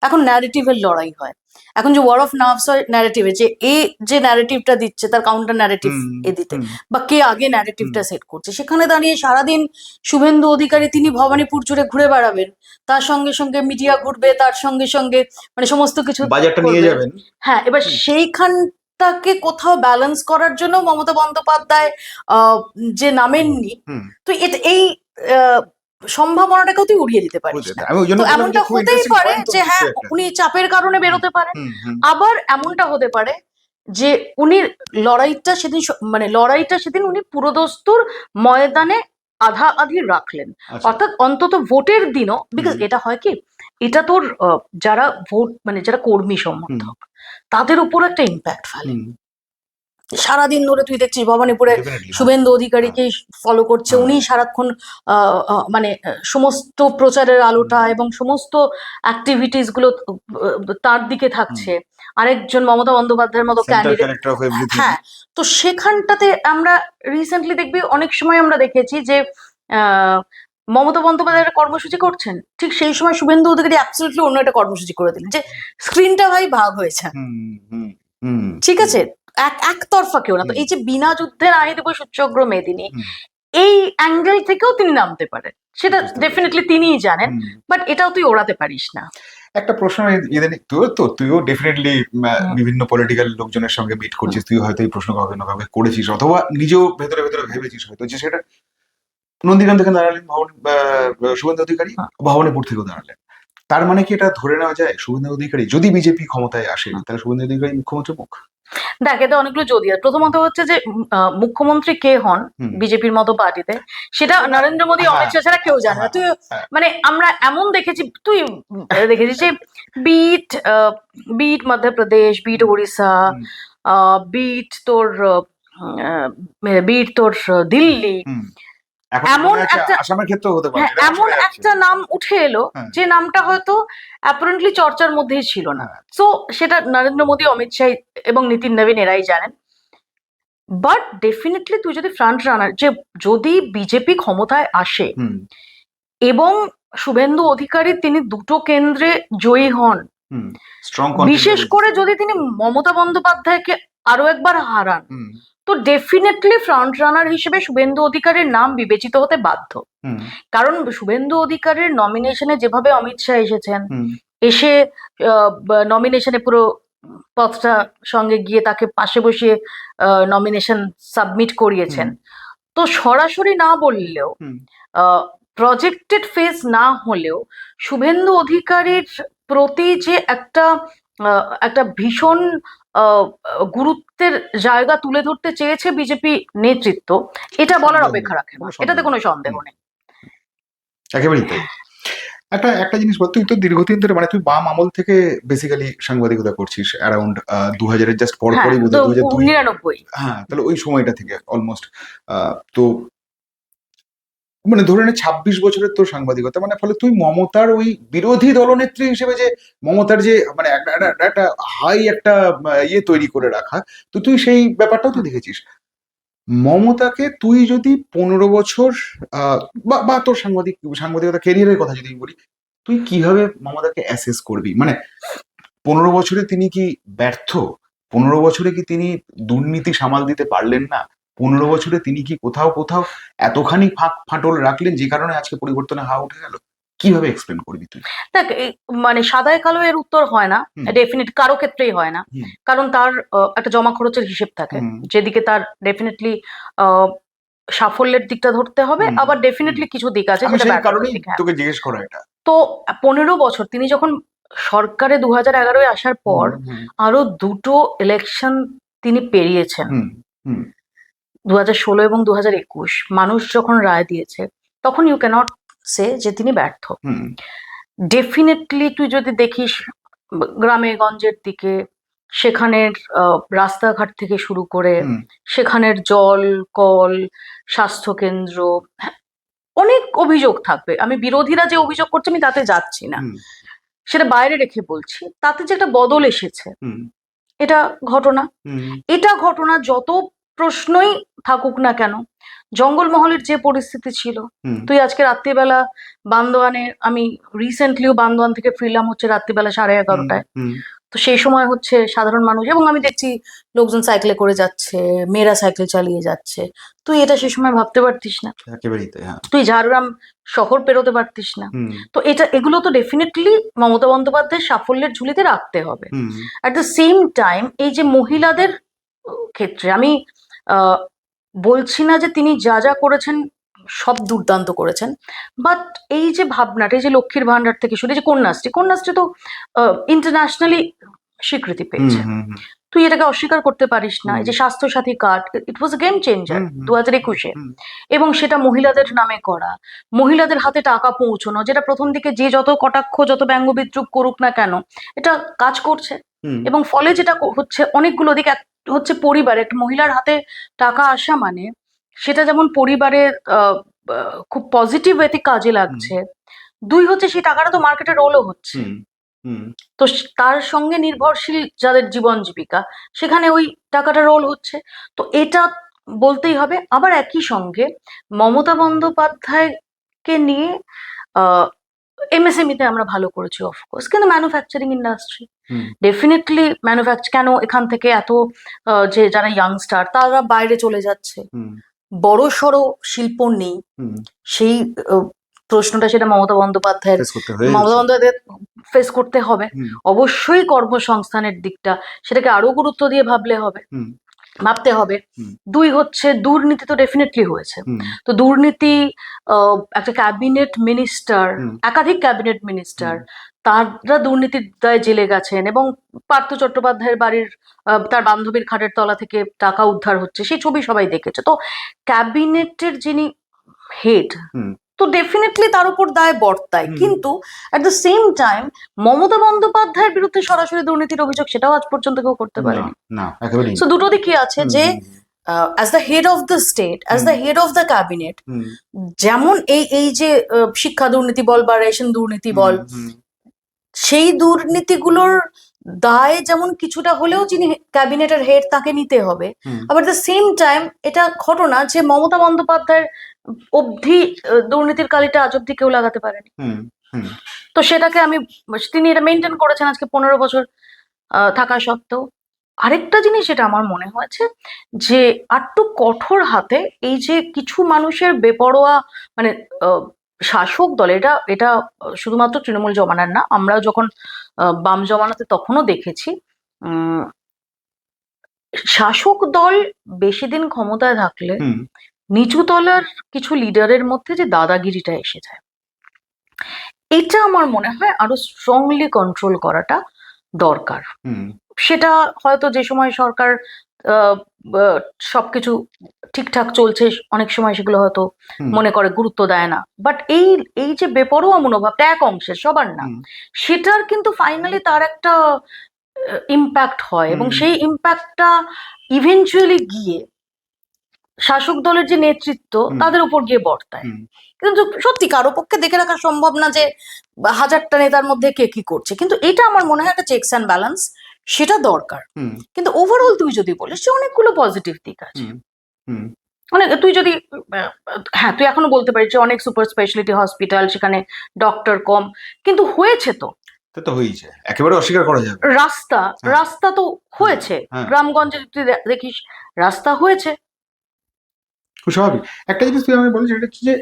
এখন ন্যারেটিভের লড়াই হয়, এখন যে ওয়ার অফ নার্ভস হয় ন্যারেটিভে, যে এ যে ন্যারেটিভটা দিচ্ছে তার কাউন্টার ন্যারেটিভ এ দিতে, বা কে আগে ন্যারেটিভটা সেট করছে। সেখানে দাঁড়িয়ে সারাদিন শুভেন্দু অধিকারী তিনি ভবানীপুর জুড়ে ঘুরে বেড়াবেন, তার সঙ্গে সঙ্গে মিডিয়া ঘুরবে, তার সঙ্গে সঙ্গে মানে সমস্ত কিছু বাজারটা নিয়ে যাবেন। হ্যাঁ, এবার সেইখানটাকে কোথাও ব্যালেন্স করার জন্য মমতা বন্দ্যোপাধ্যায় যে নামেননি, তো এই সম্ভাবনাটাকেও তুই উড়িয়ে দিতে পারিস না। তো এমনটা হতেই পারে যে হ্যাঁ উনি চাপের কারণে বেরোতে পারেন, আবার এমনটা হতে পারে যে উনি লড়াইটা সেদিন উনি পুরোদস্তুর ময়দানে আধা আধি রাখলেন, অর্থাৎ অন্তত ভোটের দিনও। বিকজ এটা হয় কি, এটা তোর যারা ভোট মানে যারা কর্মী সমর্থক, তাদের উপর একটা ইম্প্যাক্ট ফেলে। সারাদিন ধরে তুই দেখছিস ভবানীপুরে Definitely, শুভেন্দু অধিকারীকেই ফলো করছে, হ্যাঁ। উনি সারাক্ষণ মানে সমস্ত প্রচারের আলোটা এবং সমস্ত অ্যাক্টিভিটিস গুলো তার দিকে থাকছে। আরেকজন মমতা বন্দ্যোপাধ্যায়ের মতো centre candidate. Character of everything. হ্যাঁ, তো সেখানটাতে আমরা রিসেন্টলি দেখবি অনেক সময় আমরা দেখেছি যে আহ, মমতা বন্দ্যোপাধ্যায় একটা কর্মসূচি করছেন, ঠিক সেই সময় শুভেন্দু অধিকারী অ্যাবসলিউটলি অন্য একটা কর্মসূচি করে দিলেন, যে স্ক্রিনটা ভাই ভাগ হয়েছে। ঠিক আছে, একতরফা কেউ না। তো এই যে বিনা যুদ্ধে রানী দেব সূচ্যগ্র মেদিনী, এই অ্যাঙ্গেল থেকেও তিনি নামতে পারেন, সেটা বুঝতে পেরেছি। ডেফিনেটলি তিনিই জানেন, বাট এটাও তুই ওড়াতে পারিস না। একটা প্রশ্ন ইদানিং তুইও ডেফিনেটলি বিভিন্ন পলিটিক্যাল লোকজনের সঙ্গে মিট করছিস, তুই হয়তো এই প্রশ্ন কাউকে না কাউকে করেছিস, অথবা নিজেও ভেতরে ভেতরে ভেবেছিস হয়তো, যে সেটা নন্দীগ্রাম থেকে দাঁড়ালেন শুভেন্দু অধিকারী, ভবানীপুর থেকেও দাঁড়ালেন। তার মানে কি এটা ধরে নেওয়া যায় শুভেন্দু অধিকারী যদি বিজেপি ক্ষমতায় আসে তাহলে শুভেন্দু অধিকারী মুখ্যমন্ত্রী মুখ? দেখ, এতে অনেকগুলো যদি আছে। প্রথমত হচ্ছে যে মুখ্যমন্ত্রী কে হন বিজেপির মতো পার্টিতে, সেটা নরেন্দ্র মোদী, অমিত শাহ ছাড়া কেউ জানে না। তুই মানে আমরা এমন দেখেছি, তুই দেখেছিস যে beat Madhya Pradesh, beat Orissa, beat তোর দিল্লি, এমন একটা আসামের ক্ষেত্রেও হতে পারে, হ্যাঁ, এমন একটা নাম উঠে এলো যে নামটা হয়তো অ্যাপারেন্টলি চর্চার মধ্যেই ছিল না। সো সেটা নরেন্দ্র মোদী, অমিত শাহ এবং নীতিন নবীন এরাই জানেন। বাট ডেফিনেটলি তুই যদি ফ্রন্ট রানার, যে যদি বিজেপি ক্ষমতায় আসে এবং শুভেন্দু অধিকারী তিনি দুটো কেন্দ্রে জয়ী হন, বিশেষ করে যদি তিনি মমতা বন্দ্যোপাধ্যায়কে আরো একবার হারান, তো ডেফিনেটলি ফ্রন্ট রানার হিসেবে শুভেন্দু অধিকারীর নাম বিবেচিত হতে বাধ্য। কারণ শুভেন্দু অধিকারীর নমিনেশনে যেভাবে অমিত শাহ এসেছেন, এসে নমিনেশনে পুরো পথটা সঙ্গে গিয়ে তাকে পাশে বসিয়ে নমিনেশন সাবমিট করিয়েছেন, তো সরাসরি না বললেও, প্রজেক্টেড ফেস না হলেও শুভেন্দু অধিকারীর প্রতি যে একটা ভীষণ গুরুত্বের জায়গা তুলে ধরতে চেয়েছে বিজেপি নেতৃত্ব, এটা বলার অপেক্ষা রাখে না, এটাতে কোনো সন্দেহ নেই। একেবারেই তাই। একটা জিনিস বল, তুই তো দীর্ঘদিন ধরে, মানে তুই বাম আমল থেকে বেসিক্যালি সাংবাদিকতা করছিস, অ্যারাউন্ড 2000-এর জাস্ট পরপরই, 99। হ্যাঁ, তাহলে ওই সময়টা থেকে অলমোস্ট তো মানে ধরে নে 26 বছরের তোর সাংবাদিকতা, মানে ফলে তুই মমতার ওই বিরোধী দলনেত্রী হিসেবে যে মমতার যে মানে একটা হাই একটা ইয়ে তৈরি করে রাখা, তো তুই সেই ব্যাপারটাও তো দেখেছিস। মমতাকে তুই যদি 15 বছর বা তোর সাংবাদিকতা ক্যারিয়ারের কথা যদি বলি, তুই কিভাবে মমতাকে অ্যাসেস করবি? মানে 15 বছরে তিনি কি ব্যর্থ? 15 বছরে কি তিনি দুর্নীতি সামাল দিতে পারলেন না? 15 বছরে তিনি কি কোথাও কোথাও এতখানি ফাটল রাখলেন যে কারণে আজকে পরিবর্তনে হাওয়া উঠে গেল? কিভাবে এক্সপ্লেন করবি তুই? দেখ, মানে সাদায় কালো এর উত্তর হয় না, ডেফিনেট কারো ক্ষেত্রেই হয় না, কারণ তার একটা জমা খরচের হিসেব থাকে, যেদিকে তার ডেফিনেটলি সাফল্যের দিকটা ধরতে হবে, আবার ডেফিনেটলি কিছু দিক আছে সেই কারণেই তোকে জিজ্ঞেস করা এটা। তো 15 বছর তিনি যখন সরকারে 2011-এ আসার পর আরো দুটো ইলেকশন তিনি পেরিয়েছেন, 2016 এবং 2021, মানুষ যখন রায় দিয়েছে তখন ইউ ক্যানট সে যে তিনি ব্যর্থ। ডেফিনেটলি তুই যদি দেখিস গ্রামে গঞ্জের দিকে, সেখানের রাস্তাঘাট থেকে শুরু করে সেখানের জল, কল, স্বাস্থ্যকেন্দ্র, অনেক অভিযোগ থাকবে। আমি বিরোধীরা যে অভিযোগ করছে আমি তাতে যাচ্ছি না, সেটা বাইরে রেখে বলছি, তাতে যে একটা বদল এসেছে, এটা ঘটনা। যত প্রশ্নই থাকুক না কেন, জঙ্গলমহলের যে পরিস্থিতি ছিল, তুই আজকে রাত্রিবেলা বান্দোয়ানে, আমি রিসেন্টলিও বান্দোয়ান থেকে ফিরলাম হচ্ছে রাত্রিবেলা 11:30টায়, তো সেই সময় হচ্ছে সাধারণ মানুষ, এবং আমি দেখছি লোকজন সাইকেলে করে যাচ্ছে, মেয়েরা সাইকেল চালিয়ে যাচ্ছে, তুই এটা সেই সময় ভাবতে পারতিস না? তুই ঝাড়গ্রাম শহর পেরোতে পারতিস না? তো এগুলো তো ডেফিনেটলি মমতা বন্দ্যোপাধ্যায়ের সাফল্যের ঝুলিতে রাখতে হবে। অ্যাট দ্য সেম টাইম, এই যে মহিলাদের ক্ষেত্রে, আমি বলছি না যে তিনি যা যা করেছেন সব দুর্দান্ত করেছেন, বাট এই যে ভাবনাটা, এই যে লক্ষ্মীর ভান্ডার থেকে শুরু, যে কন্যাশ্রী তো ইন্টারন্যাশনালি স্বীকৃতি পেয়েছে, তুই এটাকে অস্বীকার করতে পারিস না। এই যে স্বাস্থ্যসাথী কার্ড, ইট ওয়াজ এ গেম চেঞ্জার 2021-এ, এবং সেটা মহিলাদের নামে করা, মহিলাদের হাতে টাকা পৌঁছানো, যেটা প্রথম দিকে যে যত কটাক্ষ, যত ব্যঙ্গ বিদ্রুপ করুক না কেন, এটা কাজ করছে, এবং ফলে যেটা হচ্ছে অনেকগুলো দিক, হচ্ছে পরিবারে একটা মহিলার হাতে টাকা আসা মানে সেটা যেমন পরিবারের খুব পজিটিভ ওয়েতে কাজে লাগছে, দুই হচ্ছে সেই টাকাটা তো মার্কেটে রোলও হচ্ছে। হুম হুম তো তার সঙ্গে নির্ভরশীল যাদের জীবন জীবিকা, সেখানে ওই টাকাটা রোল হচ্ছে। তো এটা বলতেই হবে। আবার একই সঙ্গে মমতা বন্দ্যোপাধ্যায়কে নিয়ে এমএসএমই তে আমরা ভালো করেছি অফকোর্স, কিন্তু ম্যানুফ্যাকচারিং ইন্ডাস্ট্রি হুম ডেফিনেটলি কেন এখান থেকে এত যে যারা ইয়াংস্টার তারা বাইরে চলে যাচ্ছে, হুম বড় সড়ো শিল্প নেই, হুম সেই প্রশ্নটা সেটা মমতা বন্দ্যোপাধ্যায়ের ফেস করতে হয়েছে। মমতা বন্দ্যোপাধ্যায় ফেস করতে হবে। হুম অবশ্যই কর্মসংস্থানের দিকটা সেটাকে আরো গুরুত্ব দিয়ে হুম ভাবতে হবে। হুম দুই হচ্ছে দুর্নীতি তো ডেফিনেটলি হয়েছে। হুম তো দুর্নীতি, একটা ক্যাবিনেট মিনিস্টার, হুম একাধিক ক্যাবিনেট মিনিস্টার তারা দুর্নীতির দায়ে জেলে গেছেন, এবং পার্থ চট্টোপাধ্যায়ের বাড়ির তার বান্ধবীর খাটের তলা থেকে টাকা উদ্ধার হচ্ছে, সেই ছবি সবাই দেখেছে। তো ক্যাবিনেটের যিনি হেড, হুম তো ডেফিনেটলি তার উপর দায় বর্তায়, হুম। কিন্তু at the same time Mamata বন্দ্যোপাধ্যায়ের বিরুদ্ধে সরাসরি দুর্নীতির অভিযোগ সেটাও আজ পর্যন্ত কেউ করতে না পারেনি। না একেবারেই সো দুটো দিকই আছে যে as the head of the state, as the head of the cabinet, hmm যেমন এই যে শিক্ষা দুর্নীতি বল বা রেশন দুর্নীতি বল, হুম সেই দুর্নীতিগুলোর দায় যেমন কিছুটা হলেও যিনি ক্যাবিনেটের হেড তাকে নিতে হবে, হুম আবার দ্য সেম টাইম এটা ঘটনা যে মমতা বন্দ্যোপাধ্যায়ের অবধি দুর্নীতির কালিটা আজ অব্দি কেউ লাগাতে পারেনি। হুম হুম তো সেটাকে তিনি এটা মেনটেন করেছেন আজকে 15 বছর থাকা সত্ত্বেও। আরেকটা জিনিস যেটা আমার মনে হয়েছে যে আরটু কঠোর হাতে এই যে কিছু মানুষের বেপরোয়া, মানে শাসক দল, এটা এটা শুধুমাত্র তৃণমূল জমানার না, আমরা যখন বাম জমানাতে তখনও দেখেছি, উম, শাসক দল বেশি দিন ক্ষমতায় থাকলে হুম নিচু তলার কিছু লিডারের মধ্যে যে দাদাগিরিটা এসে যায়, এটা আমার মনে হয় আরো স্ট্রংলি কন্ট্রোল করাটা দরকার। হুম সেটা হয়তো যে সময় সরকার আহ, আহ, সবকিছু ঠিকঠাক চলছে, অনেক সময় সেগুলো হয়তো হুম মনে করে গুরুত্ব দেয় না, বাট এই এই যে বেপরোয়া মনোভাবটা এক অংশের, সবার না, হুম সেটার কিন্তু ফাইনালি তার একটা ইম্প্যাক্ট হয়, এবং সেই ইম্প্যাক্টটা ইভেনচুয়ালি গিয়ে শাসক দলের যে নেতৃত্ব তাদের উপর গিয়ে বর্তায়। হুম কিন্তু সত্যি কারো পক্ষে দেখে রাখা সম্ভব না যে হাজারটা নেতার মধ্যে কে কি করছে, কিন্তু এটা আমার মনে হয় একটা চেকস অ্যান্ড ব্যালেন্স, সেটা দরকার। হুম কিন্তু ওভারঅল তুই যদি বলিস যে অনেকগুলো পজিটিভ দিক আছে, হুম হুম মানে তুই যদি হ্যাঁ তুই এখনো বলতে পারিস যে অনেক সুপার স্পেশালিটি হসপিটাল, সেখানে ডক্টর কম, কিন্তু হয়েছে তো। তা তো হয়েছে, একেবারে অস্বীকার করা যাবে না। রাস্তা হ্যাঁ। রাস্তা তো হয়েছে, হ্যাঁ। গ্রামগঞ্জে তুই দেখিস রাস্তা হয়েছে। খুব স্বাভাবিক। একটা জিনিস তুই আমাকে বলি, সেটা হচ্ছে যে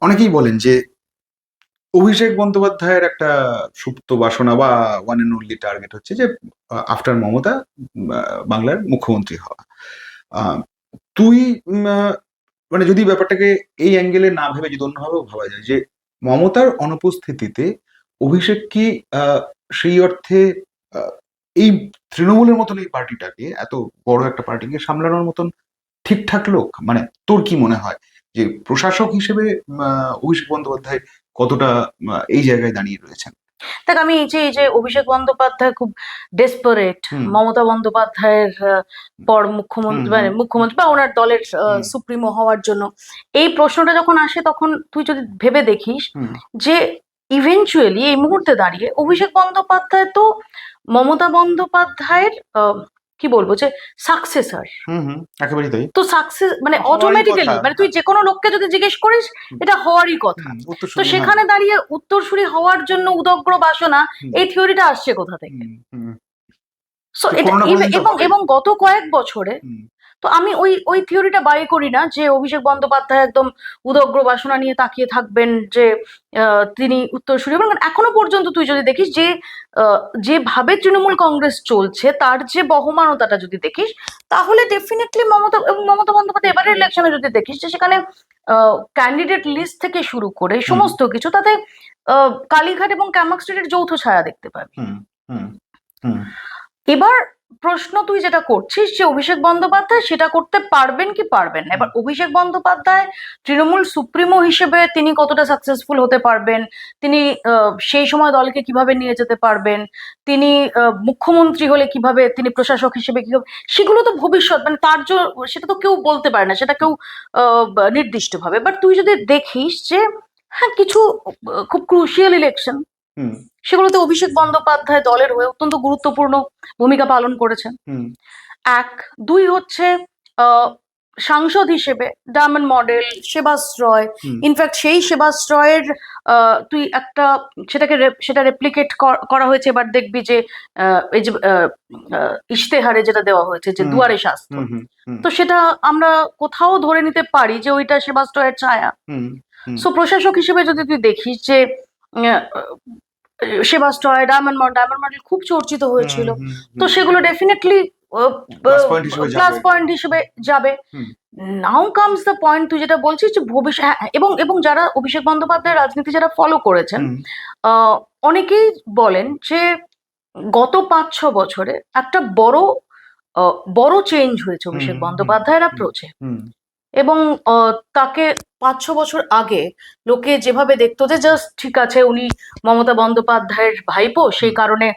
অনেকেই বলেন যে অভিষেক বন্দ্যোপাধ্যায়ের একটা সুপ্ত বাসনা বা ওয়ান এন্ড অনলি টার্গেট হচ্ছে যে আফটার মমতা বাংলার মুখ্যমন্ত্রী হওয়া। আহ, তুই মানে যদি ব্যাপারটাকে এই অ্যাঙ্গেলে না ভেবে যদি অন্যভাবেও ভাবা যায় যে মমতার অনুপস্থিতিতে অভিষেক কি সেই অর্থে আহ, এই তৃণমূলের মতন এই পার্টিটাকে, এত বড় একটা পার্টিকে সামলানোর মতন ঠিকঠাক লোক, মানে তোর কি মনে হয় যে প্রশাসক হিসেবে অভিষেক বন্দ্যোপাধ্যায় কতটা এই জায়গায় দাঁড়িয়ে রয়েছেন? দেখ, আমি এই যে অভিষেক বন্দ্যোপাধ্যায় খুব ডেসপারেট মমতা বন্দ্যোপাধ্যায়ের পর মুখ্যমন্ত্রী, মানে মুখ্যমন্ত্রী বা ওনার দলের সুপ্রিমো হওয়ার জন্য, এই প্রশ্নটা যখন আসে তখন তুই যদি ভেবে দেখিস যে ইভেনচুয়ালি এই মুহূর্তে দাঁড়িয়ে অভিষেক বন্দ্যোপাধ্যায় তো মমতা বন্দ্যোপাধ্যায়ের কি বলবো যে সাকসেসর। একেবারেই তাই। তো সাকসেস মানে হওয়ারই অটোমেটিক্যালি, কথা। মানে তুই যে কোনো লোককে যদি জিজ্ঞেস করিস এটা হওয়ারই কথা। তো সেখানে দাঁড়িয়ে উত্তরসূরি হওয়ার জন্য উদগ্র বাসনা, এই থিওরিটা আসছে কোথা থেকে? সো এটা এবং গত কয়েক বছরে তো আমি ওই থিওরিটা বাই করি না যে অভিষেক বন্দ্যোপাধ্যায় একদম উদগ্র বাসনা নিয়ে তাকিয়ে থাকবেন যে তিনি উত্তরসূরি। এবং এখনো পর্যন্ত তুই যদি দেখিস যে যেভাবে তৃণমূল কংগ্রেস চলছে, তার যে বহমানতাটা যদি দেখিস, তাহলে ডেফিনেটলি মমতা বন্দ্যোপাধ্যায় এবারের ইলেকশনে যদি দেখিস যে সেখানে ক্যান্ডিডেট লিস্ট থেকে শুরু করে সমস্ত কিছু, তাতে কালীঘাট এবং ক্যামাক স্ট্রিটের যৌথ ছায়া দেখতে পাবি। এবার প্রশ্ন তুই যেটা করছিস যে অভিষেক বন্দ্যোপাধ্যায় সেটা করতে পারবেন কি পারবেন না, এবার অভিষেক বন্দ্যোপাধ্যায় তৃণমূল সুপ্রিমো হিসেবে তিনি কতটা সাকসেসফুল হতে পারবেন, তিনি সেই সময় দলকে কিভাবে নিয়ে যেতে পারবেন, তিনি মুখ্যমন্ত্রী হলে কিভাবে, তিনি প্রশাসক হিসেবে কিভাবে, সেগুলো তো ভবিষ্যৎ, মানে তার জন্য সেটা তো কেউ বলতে পারে না, সেটা কেউ নির্দিষ্টভাবে। বাট তুই যদি দেখিস যে হ্যাঁ কিছু খুব ক্রুশিয়াল ইলেকশন, হুম সেগুলোতে অভিষেক বন্দ্যোপাধ্যায় দলের হয়ে অত্যন্ত গুরুত্বপূর্ণ ভূমিকা পালন করেছেন। হুম এক, দুই হচ্ছে আহ, সাংসদ হিসেবে ডায়মন্ড মডেল, সেবাশ্রয়, হুম ইনফ্যাক্ট সেই সেবাশ্রয়ের তুই একটা সেটা রেপ্লিকেট করা হয়েছে, এবার দেখবি যে এই যে ইশতেহারে যেটা দেওয়া হয়েছে যে হুম দুয়ারে স্বাস্থ্য, হুম হুম হুম তো সেটা আমরা কোথাও ধরে নিতে পারি যে ওইটা সেবাশ্রয়ের ছায়া। হুম হুম সো প্রশাসক হিসেবে যদি তুই দেখিস যে আহ, সেবাশ্রয়, ডায়মন্ড মডেল খুব চর্চিত হয়েছিল, তো সেগুলো ডেফিনেটলি প্লাস পয়েন্ট হিসেবে প্লাস যাবে। পয়েন্ট হিসেবে যাবে। হুম নাও কামস দ্য পয়েন্ট, তুই যেটা বলছিস যে ভবিষ্যৎ, এবং এবং যারা অভিষেক বন্দ্যোপাধ্যায়ের রাজনীতি যারা ফলো করেছেন, হুম আহ, অনেকেই বলেন যে গত 5-6 বছরে একটা বড় চেঞ্জ হয়েছে হুম অভিষেক হুম বন্দ্যোপাধ্যায়ের হুম অ্যাপ্রোচে। হুম এবং তাকে 5-6 বছর আগে লোকে যেভাবে দেখতো যে জাস্ট ঠিক আছে উনি মমতা বন্দ্যোপাধ্যায়ের ভাইপো, সেই কারণে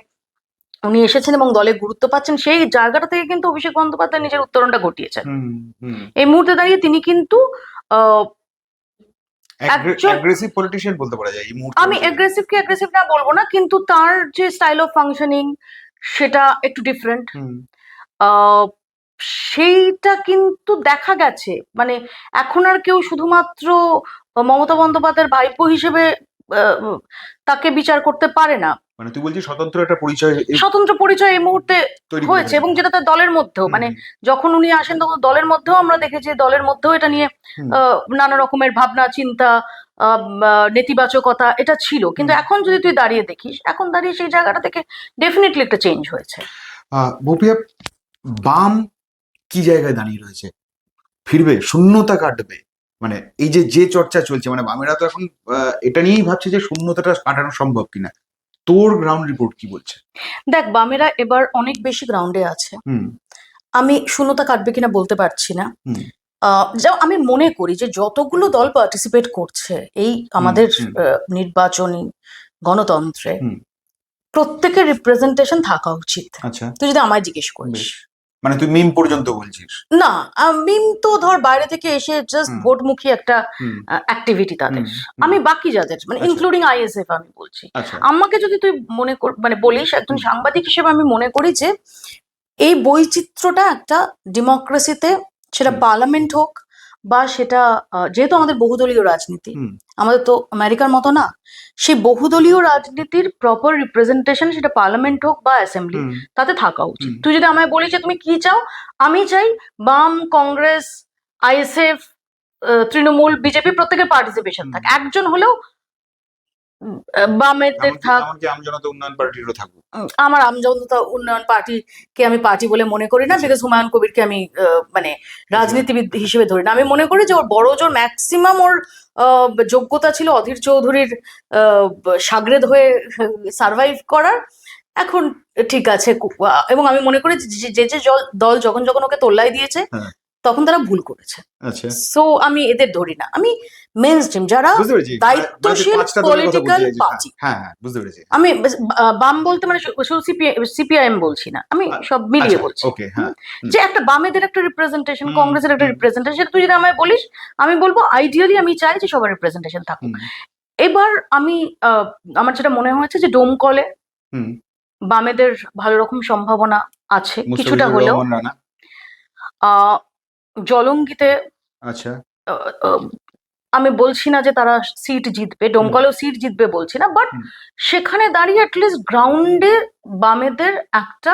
উনি এসেছেন এবং দলে গুরুত্ব পাচ্ছেন, সেই জায়গাটা থেকে কিন্তু অভিষেক বন্দ্যোপাধ্যায় নিজের উত্তরণটা ঘটিয়েছেন। হুম হুম এই মুহূর্তে দাঁড়িয়ে তিনি কিন্তু আহ, একজন, অ্যাগ্রেসিভ পলিটিশিয়ান বলতে পারা যায় এই মুহূর্তে। আমি অ্যাগ্রেসিভ না বলবো না, কিন্তু তার যে স্টাইল অফ ফাংশনিং সেটা একটু ডিফারেন্ট। হুম আহ সেইটা কিন্তু দেখা গেছে, মানে এখন আর কেউ শুধুমাত্র মমতা বন্দ্যোপাধ্যায়ের ভাইপো হিসেবে আহ, তাকে বিচার করতে পারে না। মানে তুই বলছিস স্বতন্ত্র একটা পরিচয় স্বতন্ত্র পরিচয় এই মুহূর্তে তৈরি করে হয়েছে, এবং যেটা তার দলের মধ্যেও, মানে যখন উনি আসেন তখন দলের মধ্যেও আমরা দেখেছি, দলের মধ্যেও এটা নিয়ে হুম নানা রকমের ভাবনা চিন্তা, নেতিবাচকতা এটা ছিল, কিন্তু এখন যদি তুই দাঁড়িয়ে দেখিস, এখন দাঁড়িয়ে সেই জায়গাটা থেকে ডেফিনেটলি একটা চেঞ্জ হয়েছে। বপিয়া, বাম কি জায়গায় দাঁড়িয়ে রয়েছে? ফিরবে, শূন্যতা কাটবে? মানে এই যে যে চর্চা চলছে, মানে বামেরা তো এখন এটা নিয়েই ভাবছে যে শূন্যতাটা কাটানো সম্ভব কিনা। তোর গ্রাউন্ড রিপোর্ট কি বলছে? দেখ, বামেরা এবার অনেক বেশি গ্রাউন্ডে আছে। হুম আমি শূন্যতা কাটবে কিনা বলতে পারছি না। হুম যা আমি মনে করি যে যতগুলো দল পার্টিসিপেট করছে এই আমাদের হুম নির্বাচনী গণতন্ত্রে, হুম প্রত্যেকের রিপ্রেজেন্টেশন থাকা উচিত। আচ্ছা, তুই যদি আমায় জিজ্ঞেস করিস, বেশ। মানে তুই মিম পর্যন্ত বলছিস? না, আমি তো ধর বাইরে থেকে এসে জাস্ট হুম ভোটমুখী একটা হুম অ্যাক্টিভিটি তাদের। হুম আমি বাকি যাদের, মানে আচ্ছা ইনক্লুডিং আইএসএফ আমি বলছি, আচ্ছা আমাকে যদি তুই মানে বলিস একজন সাংবাদিক হিসেবে, আমি মনে করি যে এই বৈচিত্র্যটা একটা ডেমোক্রেসিতে, সেটা হুম পার্লামেন্ট হোক বা সেটা যেহেতু আমাদের বহুদলীয় রাজনীতি, হুম আমাদের তো আমেরিকার মতো না, সেই বহুদলীয় রাজনীতির প্রপার রিপ্রেজেন্টেশন সেটা পার্লামেন্ট হোক বা অ্যাসেম্বলি, হুম তাতে থাকা উচিত। হুম তুই যদি আমায় বলিস যে তুমি কি চাও, আমি চাই বাম, কংগ্রেস, আইএসএফ, তৃণমূল, বিজেপি প্রত্যেকের পার্টিসিপেশন হুম। থাকে, একজন হলেও বামেদের থাক। এমনকি আমজনতা উন্নয়ন পার্টিরও থাকবো। আমার আমজনতা উন্নয়ন পার্টিকে আমি পার্টি বলে মনে করি না, আচ্ছা। বিকজ হুমায়ুন কবিরকে আমি মানে রাজনীতিবিদ হিসেবে ধরি না। আমি মনে করি যে ওর বড় জোর ম্যাক্সিমাম ওর যোগ্যতা ছিল অধীর চৌধুরীর সাগরেদ হয়ে সার্ভাইভ করার। এখন ঠিক আছে, এবং আমি মনে করি যে যে দল যখন যখন ওকে তোল্লাই দিয়েছে হ্যাঁ তখন তারা ভুল করেছে। আচ্ছা, সো আমি এদের ধরি না, আমি মেন স্ট্রিম যারা বুঝতে পেরেছি। দায়িত্বশীল পাঁচটা দলের কথা পলিটিক্যাল বলতে চাইছিস। পার্টি। হ্যাঁ হ্যাঁ, বুঝতে পেরেছি। আমি বাম বলতে মানে শুধু সিপিআইএম বলছি না, আমি সব মিলিয়ে আচ্ছা, বলছি। ওকে, হ্যাঁ। যে একটা বামেদের একটা রিপ্রেজেন্টেশন, হুম, কংগ্রেসের একটা হুম। রিপ্রেজেন্টেশন, সেটা তুই যদি আমায় বলিস, আমি বলবো আইডিয়ালি আমি চাই যে সবার রিপ্রেজেন্টেশন থাকুক। হুম এবার আমি আমার যেটা মনে হয়েছে যে ডোমকলে হুম বামেদের ভালো রকম সম্ভাবনা আছে কিছুটা মুস্তাফিজুর হলেও। রহমান রানা। আহ জলঙ্গিতে আচ্ছা। আহ, আহ, আমি বলছি না যে তারা সিট জিতবে, ডোমকলেও সিট জিতবে বলছি না, বাট হুম সেখানে দাঁড়িয়ে অ্যাটলিস্ট গ্রাউন্ডে বামেদের একটা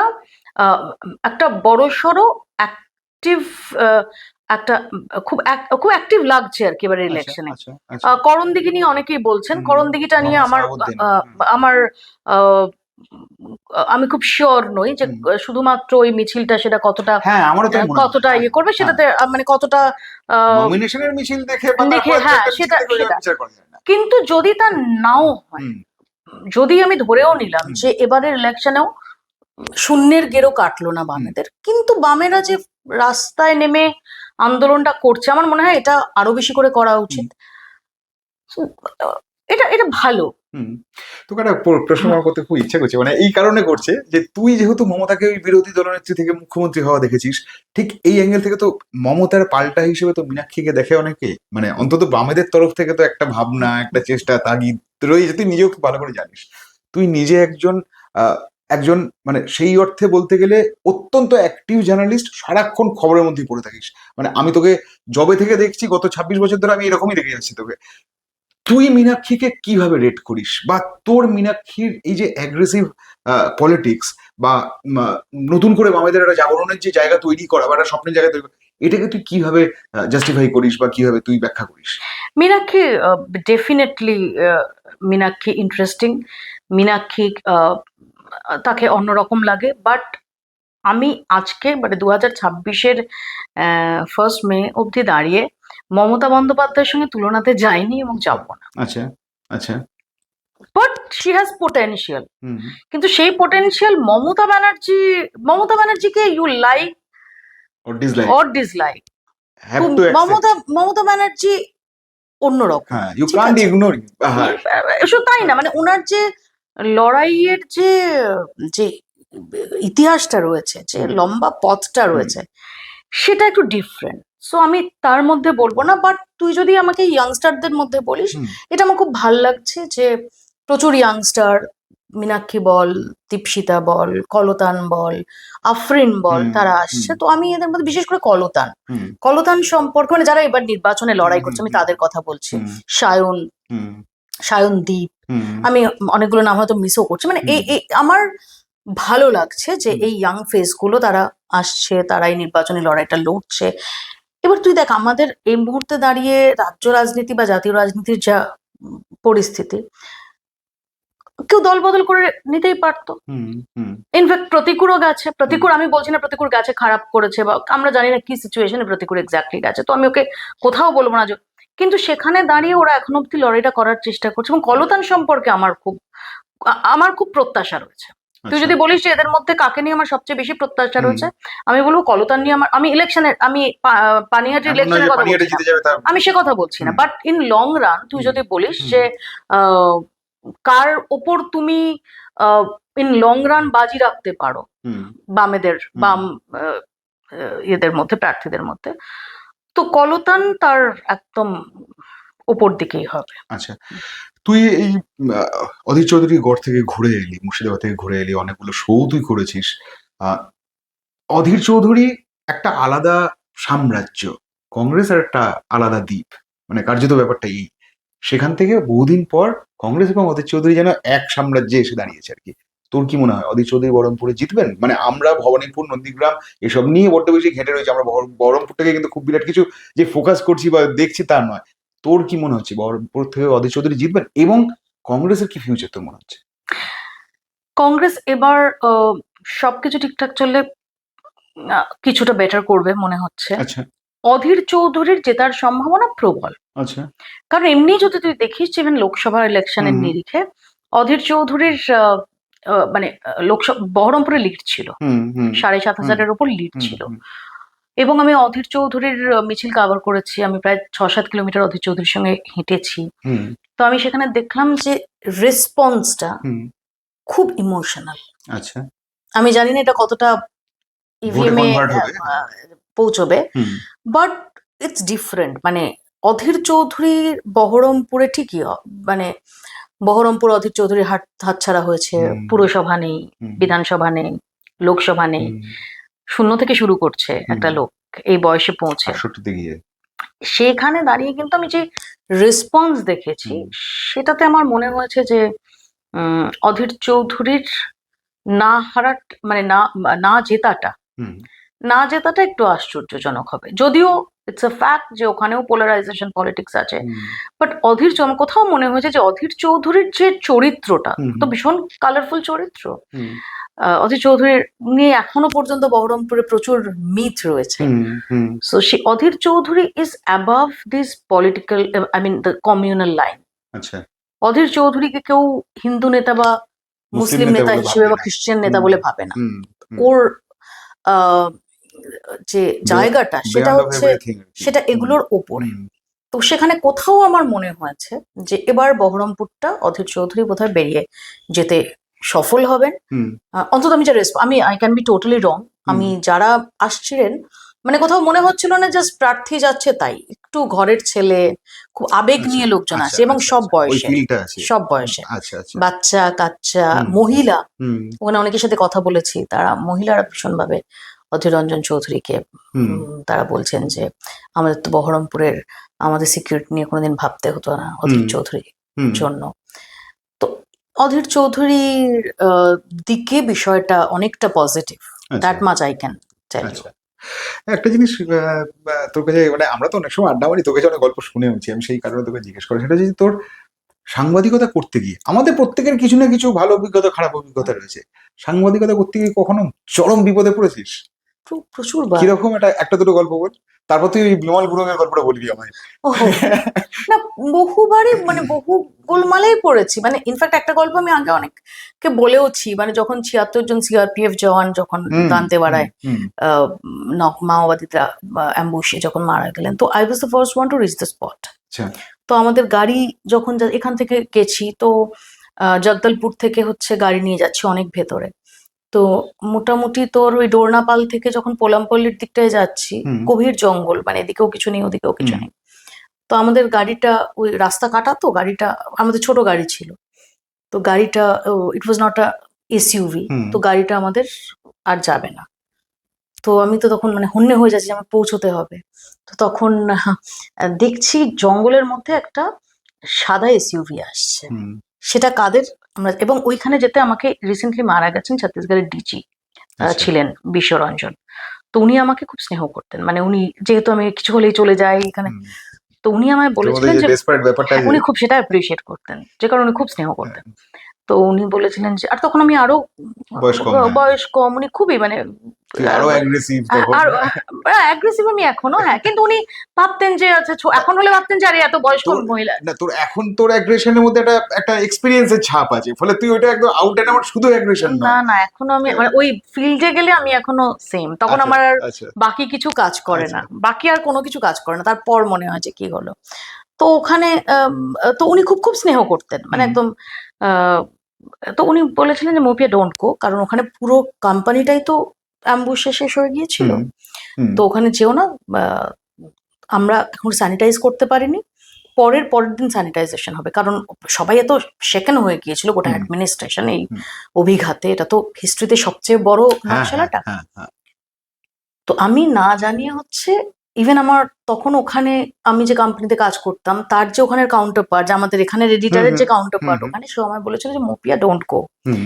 আহ, একটা বড়সড় অ্যাক্টিভ, একটা খুব অ্যাক্টিভ লাগছে আর কি এবারে আচ্ছা ইলেকশনে। আচ্ছা আচ্ছা। করণদিঘি নিয়ে অনেকেই বলছেন, হুম, করণদিঘিটা নিয়ে মোহাম্মদ আমার সাহাবুদ্দিন। আমার আহ, আমি খুব শিওর নই যে হুম। শুধুমাত্র ওই মিছিলটা সেটা কতটা হ্যাঁ, আমারও তাই মনে হয়। কতটা ইয়ে করবে সেটাতে, মানে কতটা নমিনেশনের মিছিল দেখে বা দেখে, তারপরে হ্যাঁ একটা মিছিল সেটা দেখে ওইভাবে সেটা বিচার করা যায় না। কিন্তু যদি তা নাও হয়, হুম যদি আমি ধরেও নিলাম হুম যে এবারের ইলেকশনেও শূন্যের গেরো কাটলো না বামেদের, কিন্তু বামেরা যে রাস্তায় নেমে আন্দোলনটা করছে, আমার মনে হয় এটা আরো বেশি করে করা উচিত। এটা এটা ভালো। হুম। তোকে একটা প্রশ্ন আমার করতে খুব ইচ্ছে করছে, মানে এই কারণে করছে যে তুই যেহেতু মমতাকে ওই বিরোধী দলনেত্রী থেকে মুখ্যমন্ত্রী হওয়া দেখেছিস, ঠিক এই অ্যাঙ্গেল থেকে তো মমতার পাল্টা হিসেবে তো মীনাক্ষীকে দেখে অনেকে, মানে অন্তত বামেদের তরফ থেকে তো একটা ভাবনা, একটা চেষ্টা, তাগিদ রয়েছে, তুই নিজেও খুব ভালো করে জানিস। তুই নিজে একজন একজন মানে সেই অর্থে বলতে গেলে অত্যন্ত অ্যাক্টিভ জার্নালিস্ট, সারাক্ষণ খবরের মধ্যেই পড়ে থাকিস। মানে আমি তোকে জবে থেকে দেখছি, গত 26 বছর ধরে আমি এরকমই দেখে যাচ্ছি তোকে। তুই মীনাক্ষীকে কিভাবে রেট করিস, বা তোর মীনাক্ষীর এই যে অ্যাগ্রেসিভ পলিটিক্স বা নতুন করে বামেদের একটা জাগরণের যে জায়গা তৈরি করা বা একটা স্বপ্নের জায়গা তৈরি করা, এটাকে তুই কিভাবে জাস্টিফাই করিস বা কিভাবে তুই ব্যাখ্যা করিস? Meenakshi definitely, Meenakshi interesting. মীনাক্ষী তাকে অন্যরকম লাগে, বাট আমি আজকে মানে 2026-এর 1 মে অবধি দাঁড়িয়ে মমতা বন্দ্যোপাধ্যায়ের সঙ্গে তুলনাতে যাইনি এবং যাবো না। আচ্ছা আচ্ছা। But she has potential. Hmm. কিন্তু সেই পোটেনশিয়াল মমতা ব্যানার্জিকে you like or dislike, or dislike, have to Mamata Banerjee অন্যরকম। হ্যাঁ, ইউ ঠিক কান্ট আছে, ইগনোর। হ্যাঁ। শুধু তাই না, মানে ওনার যে লড়াইয়ের যে যে ইতিহাসটা রয়েছে, যে লম্বা পথটা রয়েছে, সেটা একটু ডিফারেন্ট। সো আমি তার মধ্যে বলবো না, বাট তুই যদি আমাকে ইয়াংস্টারদের মধ্যে বলিস, এটা আমার খুব ভাল লাগছে যে প্রচুর ইয়াংস্টার, মীনাক্ষী বল, দীপশিতা বল, কলতান বল, আফরিন বল, তারা আসছে। তো আমি এদের মধ্যে বিশেষ করে কলতান সম্পর্কে, মানে যারা এবার নির্বাচনে লড়াই করছে, আমি তাদের কথা বলছি। সায়নদীপ, আমি অনেকগুলো নাম হয়তো মিসও করছি। মানে আমার ভালো লাগছে যে এই ইয়াং ফেস গুলো তারা আসছে, তারা এই নির্বাচনী লড়াইটা লড়ছে। এবার তুই দেখ, আমাদের এই মুহূর্তে দাঁড়িয়ে রাজ্য রাজনীতি বা জাতীয় রাজনীতির যা পরিস্থিতি, কেউ দল বদল করে নিতেই পারতো। ইনফ্যাক্ট প্রতিকূলও গেছে। প্রতিকূল, আমি বলছি না প্রতিকূল গেছে খারাপ করেছে, বা আমরা জানি না কি সিচুয়েশনে প্রতিকূল এক্স্যাক্টলি গেছে, তো আমি ওকে কোথাও বলবো না, কিন্তু সেখানে দাঁড়িয়ে ওরা এখনো অব্দি লড়াইটা করার চেষ্টা করছে। এবং কলতান সম্পর্কে আমার খুব প্রত্যাশা রয়েছে। তুই যদি বলিস যে এদের মধ্যে কাকে নিয়ে আমার সবচেয়ে বেশি প্রত্যাশা রয়েছে, আমি বলবো কলতান নিয়ে। আমি পানিহাটির ইলেকশনের কথা বলছি না, আমি সে কথা বলছি না, বাট ইন লং রান তুই যদি বলিস যে কার ওপর তুমি ইন লং রান বাজি রাখতে পারো বামেদের, বাম এদের মধ্যে, প্রার্থীদের মধ্যে, তো কলতান তার একদম উপর দিকেই হবে। আচ্ছা, তুই এই অধীর চৌধুরী গড় থেকে ঘুরে এলি, মুর্শিদাবাদ থেকে ঘুরে এলি, অনেকগুলো শো তুই করেছিস। অধীর চৌধুরী একটা আলাদা সাম্রাজ্য, কংগ্রেস আর একটা আলাদা দ্বীপ, মানে কার্যত ব্যাপারটা এই। সেখান থেকে বহুদিন পর কংগ্রেস এবং অধীর চৌধুরী যেন এক সাম্রাজ্যে এসে দাঁড়িয়েছে আর কি। তোর কি মনে হয় অধীর চৌধুরী বহরমপুরে জিতবেন? মানে আমরা ভবানীপুর, নন্দীগ্রাম এসব নিয়ে বড্ড বেশি ঘেঁটে রয়েছে, আমরা বহরমপুরটাকে কিন্তু খুব বিরাট কিছু যে ফোকাস করছি বা দেখছি তা নয়। তোর কি মনে হচ্ছে বহরমপুর থেকে অধীর চৌধুরী জিতবেন? এবং কংগ্রেসের কি ফিউচার তোর মনে হচ্ছে? কংগ্রেস এবার সবকিছু ঠিকঠাক চললে কিছুটা বেটার করবে মনে হচ্ছে। আচ্ছা। অধীর চৌধুরীর জেতার সম্ভাবনা প্রবল। আচ্ছা। কারণ এমনি যদি তুই দেখিস, ইভেন লোকসভা ইলেকশনের নিরিখে অধীর চৌধুরীর মানে লোকসভা বহরমপুরে লিড ছিল, 7,500-এর উপর লিড ছিল। এবং আমি অধীর চৌধুরীর মিছিল কভার করেছি, আমি প্রায় 6-7 কিলোমিটার অধীর চৌধুরীর সঙ্গে হেঁটেছি। তো আমি সেখানে দেখলাম যে রেসপন্সটা খুব ইমোশনাল। আচ্ছা। আমি জানি না এটা কতটা ইভিএম এ পৌঁছবে, বাট ইটস ডিফারেন্ট। মানে অধীর চৌধুরীর বহরমপুরে ঠিকই, মানে বহরমপুর অধীর চৌধুরীর হাতছাড়া হয়েছে, পুরসভা নেই, বিধানসভা নেই, লোকসভা নেই, শূন্য থেকে শুরু করছে একটা লোক এই বয়সে পৌঁছে। সেখানে দাঁড়িয়ে কিন্তু আমি যে রেসপন্স দেখেছি, সেটাতে আমার মনে হয়েছে যে অধীর চৌধুরীর না হারাট, মানে না জেতাটা একটু আশ্চর্যজনক হবে। যদিও ইটস আ ফ্যাক্ট যে ওখানেও পোলারাইজেশন পলিটিক্স আছে, বাট কোথাও মনে হয়েছে যে অধীর চৌধুরীর যে চরিত্রটা তো ভীষণ কালারফুল চরিত্র। অধীর চৌধুরীর নিয়ে এখনো পর্যন্ত বহরমপুরে প্রচুর মিথ রয়েছে। সো সে Adhir Chowdhury is above this political, I mean the communal line. আচ্ছা। অধীর চৌধুরীকে কেউ হিন্দু নেতা বা মুসলিম নেতা হিসেবে বা খ্রিস্টান নেতা বলে ভাবে না। হুম, ওর আহ, যে জায়গাটা সেটা beyond of হচ্ছে everything আর কি। সেটা এগুলোর ওপরে। হুম, তো সেখানে কোথাও আমার মনে হয়েছে যে এবার বহরমপুরটা অধীর চৌধুরী বোধহয় বেরিয়ে যেতে সফল হবেন। হুম, অন্তত আমি যা আমি আই ক্যান বি টোটালি রং, আমি যারা আসছিলেন মানে কোথাও মনে হচ্ছিল না জাস্ট প্রার্থী যাচ্ছে তাই, একটু ঘরের ছেলে, খুব আবেগ আচ্ছা, নিয়ে লোকজন আচ্ছা, আসে এবং আচ্ছা, সব আচ্ছা, ওই বয়সে, ফিলটা আছে। সব বয়সে, আচ্ছা, আচ্ছা। বাচ্চা কাচ্চা, হুম, মহিলা। হুম, ওখানে অনেকের সাথে কথা বলেছি, তারা মহিলারা ভীষণভাবে অধীর রঞ্জন চৌধুরীকে হুম, তারা বলছেন যে আমাদের তো বহরমপুরের আমাদের সিকিউরিটি নিয়ে কোনোদিন ভাবতে হতো না অধীর হুম, চৌধুরীর হুম, জন্য। তো অধীর চৌধুরীর দিকে বিষয়টা অনেকটা পজিটিভ, আচ্ছা, that much I can tell you. আচ্ছা। একটা জিনিস তোর কাছে, মানে আমরা তো অনেক সময় আড্ডা মারি, তোর কাছে অনেক গল্প শুনেওছি, আমি সেই কারণে তোকে জিজ্ঞেস করি। সেটা হচ্ছে যে তোর সাংবাদিকতা করতে গিয়ে আমাদের প্রত্যেকের কিছু না কিছু ভালো অভিজ্ঞতা, খারাপ অভিজ্ঞতা রয়েছে। সাংবাদিকতা করতে গিয়ে কখনো চরম বিপদে পড়েছিস? প্রচুর বার। কিরকম, একটা দুটো গল্প বল, তারপর তুই ওই বিমল গুরুঙের গল্পটা বলবি আমায়। ওহো, না বহুবারই মানে বহু গোলমালেই পড়েছি, মানে ইনফ্যাক্ট একটা গল্প আমি আগে অনেককে বলেওছি, মানে যখন 76 জন সিআরপিএফ জওয়ান যখন হুম, হুম, দান্তেওয়াড়ায় হুম, মাওবাদীরা অ্যাম্বুশে যখন মারা গেলেন, তো I was the first one to reach the spot. আচ্ছা, তো আমাদের গাড়ি যখন এখান থেকে গেছি, তো জগদলপুর থেকে হচ্ছে গাড়ি নিয়ে যাচ্ছি অনেক ভেতরে। তো মোটামুটি তোর ওই ডোরনাপাল থেকে যখন পোলামপল্লির দিকটায় যাচ্ছি, হুম, গভীর জঙ্গল, মানে এদিকেও কিছু নেই ওদিকেও কিছু হুম, নেই। তো আমাদের গাড়িটা ওই রাস্তা কাটা, তো গাড়িটা আমাদের ছোট গাড়ি ছিল, তো গাড়িটা ইট ওয়াজ নট আ এসইউভি, হুম, তো গাড়িটা আমাদের আর যাবে না। তো আমি তো তখন মানে হন্যে হয়ে যাচ্ছি যে আমার পৌঁছতে হবে। তো তখন দেখছি জঙ্গলের মধ্যে একটা সাদা এসইউভি আসছে। হুম, সেটা কাদের, আমরা এবং ওইখানে যেতে আমাকে রিসেন্টলি মারা গেছেন ছত্তিশগড়ের ডিজি আচ্ছা, ছিলেন বিশ্বরঞ্জন। তো উনি আমাকে খুব স্নেহ করতেন, মানে উনি যেহেতু আমি কিছু হলেই চলে যাই এখানে, হুম। তো উনি আমায় তোর মধ্যে বলেছিলেন যে যে ডেসপারেট ব্যাপারটা হ্যাঁ, আছে। উনি খুব সেটা অ্যাপ্রিসিয়েট করতেন, যে কারণে উনি খুব স্নেহ হ্যাঁ, করতেন। তো উনি বলেছিলেন যে, আর তখন আমি আরো বয়স কম, হ্যাঁ। বয়স কম, উনি খুবই মানে তুই আরো অ্যাগ্রেসিভ তখন। আর অ্যাগ্রেসিভ আমি এখনো, হ্যাঁ, কিন্তু উনি ভাবতেন যে আচ্ছা এখন হলে ভাবতেন যে আরে এত বয়স্ক তোর মহিলা। না, তোর এখন তোর অ্যাগ্রেশনের মধ্যে একটা এক্সপিরিয়েন্সের ছাপ আছে, ফলে তুই ওটা একদম আউট এন্ড আউট শুধু অ্যাগ্রেশন না নয়। না, এখনো আমি মানে ওই ফিল্ডে গেলে আমি এখনো সেম, তখন আচ্ছা, আমার আর আচ্ছা, বাকি কিছু কাজ করে আচ্ছা, না, বাকি আর কোনো কিছু কাজ করে না, তারপর মনে হয় যে কি হলো। তো ওখানে তো উনি খুব খুব স্নেহ করতেন, মানে হুম, একদম আহ, তো উনি বলেছিলেন যে মোপিয়া ডোন্ট গো, কারণ ওখানে পুরো কোম্পানিটাই তো অ্যাম্বুশে শেষ হয়ে গিয়েছিল। হুম, হুম, তো ওখানে যেও না, আহ, আমরা এখন স্যানিটাইজ করতে পারিনি, পরের দিন স্যানিটাইজেশন হবে, কারণ সবাই এত শেখানো হয়ে গিয়েছিল গোটা হুম, অ্যাডমিনিস্ট্রেশন এই হুম। অভিঘাতে, এটা তো হিস্ট্রিতে সবচেয়ে বড় হ্যাঁ, হ্যাঁ, নাটশালাটা। হ্যাঁ, হ্যাঁ। তো আমি না জানিয়ে হচ্ছে, ইভেন আমার তখন ওখানে আমি যে কোম্পানিতে কাজ করতাম তার যে ওখানের কাউন্টার পার্ট, যে আমাদের এখানের হুম, এডিটারের হুম, যে কাউন্টার হুম, পার্ট, হুম, ওখানে সে আমায় বলেছিল যে মোপিয়া ডোন্ট গো, হুম,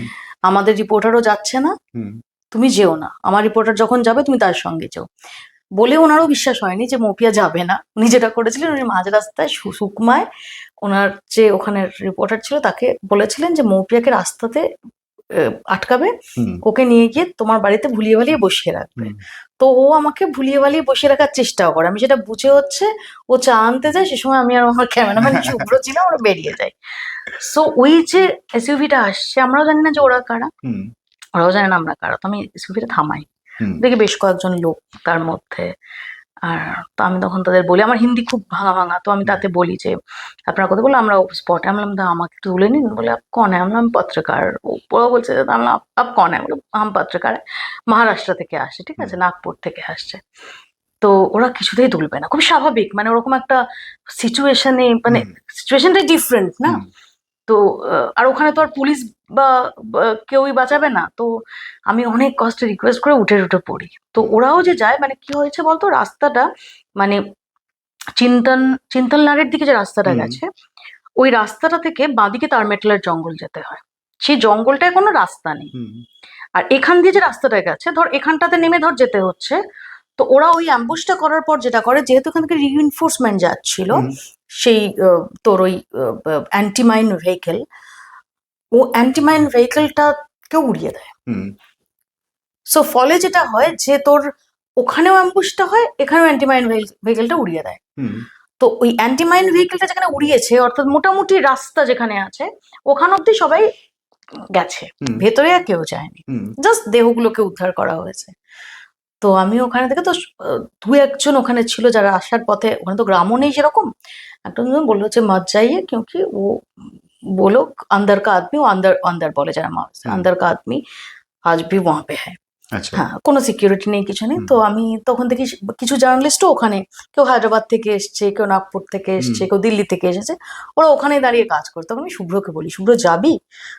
আমাদের রিপোর্টারও যাচ্ছে না, হুম, তুমি যেও না, আমার রিপোর্টার যখন যাবে তুমি তার সঙ্গে যেও। বলে ওনারও বিশ্বাস হয়নি যে মোপিয়া যাবে না। উনি যেটা করেছিলেন, উনি মাঝ রাস্তায় সুকমায় ওনার যে ওখানের রিপোর্টার ছিল তাকে বলেছিলেন যে মৌপিয়াকে রাস্তাতে আটকাবে, হুম, ওকে নিয়ে গিয়ে তোমার বাড়িতে ভুলিয়ে ভালিয়ে বসিয়ে রাখবে। হুম, তো ও আমাকে ভুলিয়ে ভালিয়ে বসিয়ে রাখার চেষ্টাও করে, আমি সেটা বুঝে হচ্ছে ও চা আনতে যায়, সে সময় আমি আর আমার ক্যামেরাম্যান শুভ্র ছিলাম, ওরা বেরিয়ে যায়। সো ওই যে এসইউভিটা আসছে, আমরাও জানি না যে ওরা কারা, হুম, ওরাও জানে না আমরা কারা, তো আমি এসইউভিটা থামাই, হুম, দেখি বেশ কয়েকজন লোক তার মধ্যে। আর তো আমি তখন তাদের বলি, আমার হিন্দি খুব ভাঙা ভাঙা, তো আমি তাতে বলি যে আপনার কথা বলে আমরা স্পটে, আমি বললাম আমাকে তুলে নিন, বলে আপ কন হ্যাঁ, আমি বললাম পত্রকার। ওরা বলছে যে আমি আপ কন হ্যাঁ, বলে আম পত্রকার, মহারাষ্ট্র থেকে আসছে, ঠিক আছে, নাগপুর থেকে আসছে। তো ওরা কিছুতেই তুলবে না, খুব স্বাভাবিক, মানে ওরকম একটা সিচুয়েশনে, মানে হুম, সিচুয়েশনটাই ডিফারেন্ট না। হুম, তো আর ওখানে তো আর পুলিশ বা কেউই বাঁচাবে না। তো আমি অনেক কষ্টে রিকোয়েস্ট করে উঠে উঠে পড়ি। তো হুম, ওরাও যে যায়, মানে কি হয়েছে বলতো, রাস্তাটা মানে চিন্তন চিন্তনলারের দিকে যে রাস্তাটা হুম, গেছে, ওই রাস্তাটা থেকে বাঁদিকে তারমেটলের জঙ্গল যেতে হয়, সেই জঙ্গলটায় কোনো রাস্তা নেই। হুম, আর এখান দিয়ে যে রাস্তাটা গেছে, ধর এখানটাতে নেমে ধর যেতে হচ্ছে। তো ওরা ওই অ্যাম্বুশটা করার পর যেটা করে, যেহেতু এখান থেকে রিইনফোর্সমেন্ট যাচ্ছিল, হুম, সেই তোর ওই অ্যান্টিমাইন ভেহিকেল, ও অ্যান্টিমাইন ভেহিকেলটাকে উড়িয়ে দেয়। হুম, সো ফলে যেটা হয় যে তোর ওখানেও অ্যাম্বুশটা হয়, এখানেও অ্যান্টিমাইন ভেহিকেলটা উড়িয়ে দেয়। হুম, তো ওই অ্যান্টিমাইন ভেহিকেলটা যেখানে উড়িয়েছে, অর্থাৎ মোটামুটি রাস্তা যেখানে আছে, ওখান অব্দি সবাই গেছে, হুম, ভেতরে আর কেউ যায়নি, হুম, জাস্ট দেহগুলোকে উদ্ধার করা হয়েছে। তো আমি ওখানে থেকে তো দু একজন ওখানে ছিল যারা আসার পথে, ওখানে তো গ্রামও নেই সেরকম, একটা জন বললো যে মত যাইয়ে क्योंकि वो बोलो अंदर का आदमी, वो अंदर अंदर बोले যারা মানুষ হুম, अंदर का आदमी आज भी वहां पे है। আচ্ছা, হ্যাঁ, কোনো সিকিউরিটি নেই, কিছু নেই। হুম, তো আমি তখন দেখি কিছু জার্নালিস্টও ওখানে, কেউ হায়দ্রাবাদ থেকে এসছে, কেউ নাগপুর থেকে হুম, এসছে, কেউ দিল্লি থেকে এসেছে, ওরা ওখানে দাঁড়িয়ে কাজ করতো। তখন আমি শুভ্রকে বলি, শুভ্র যাবি?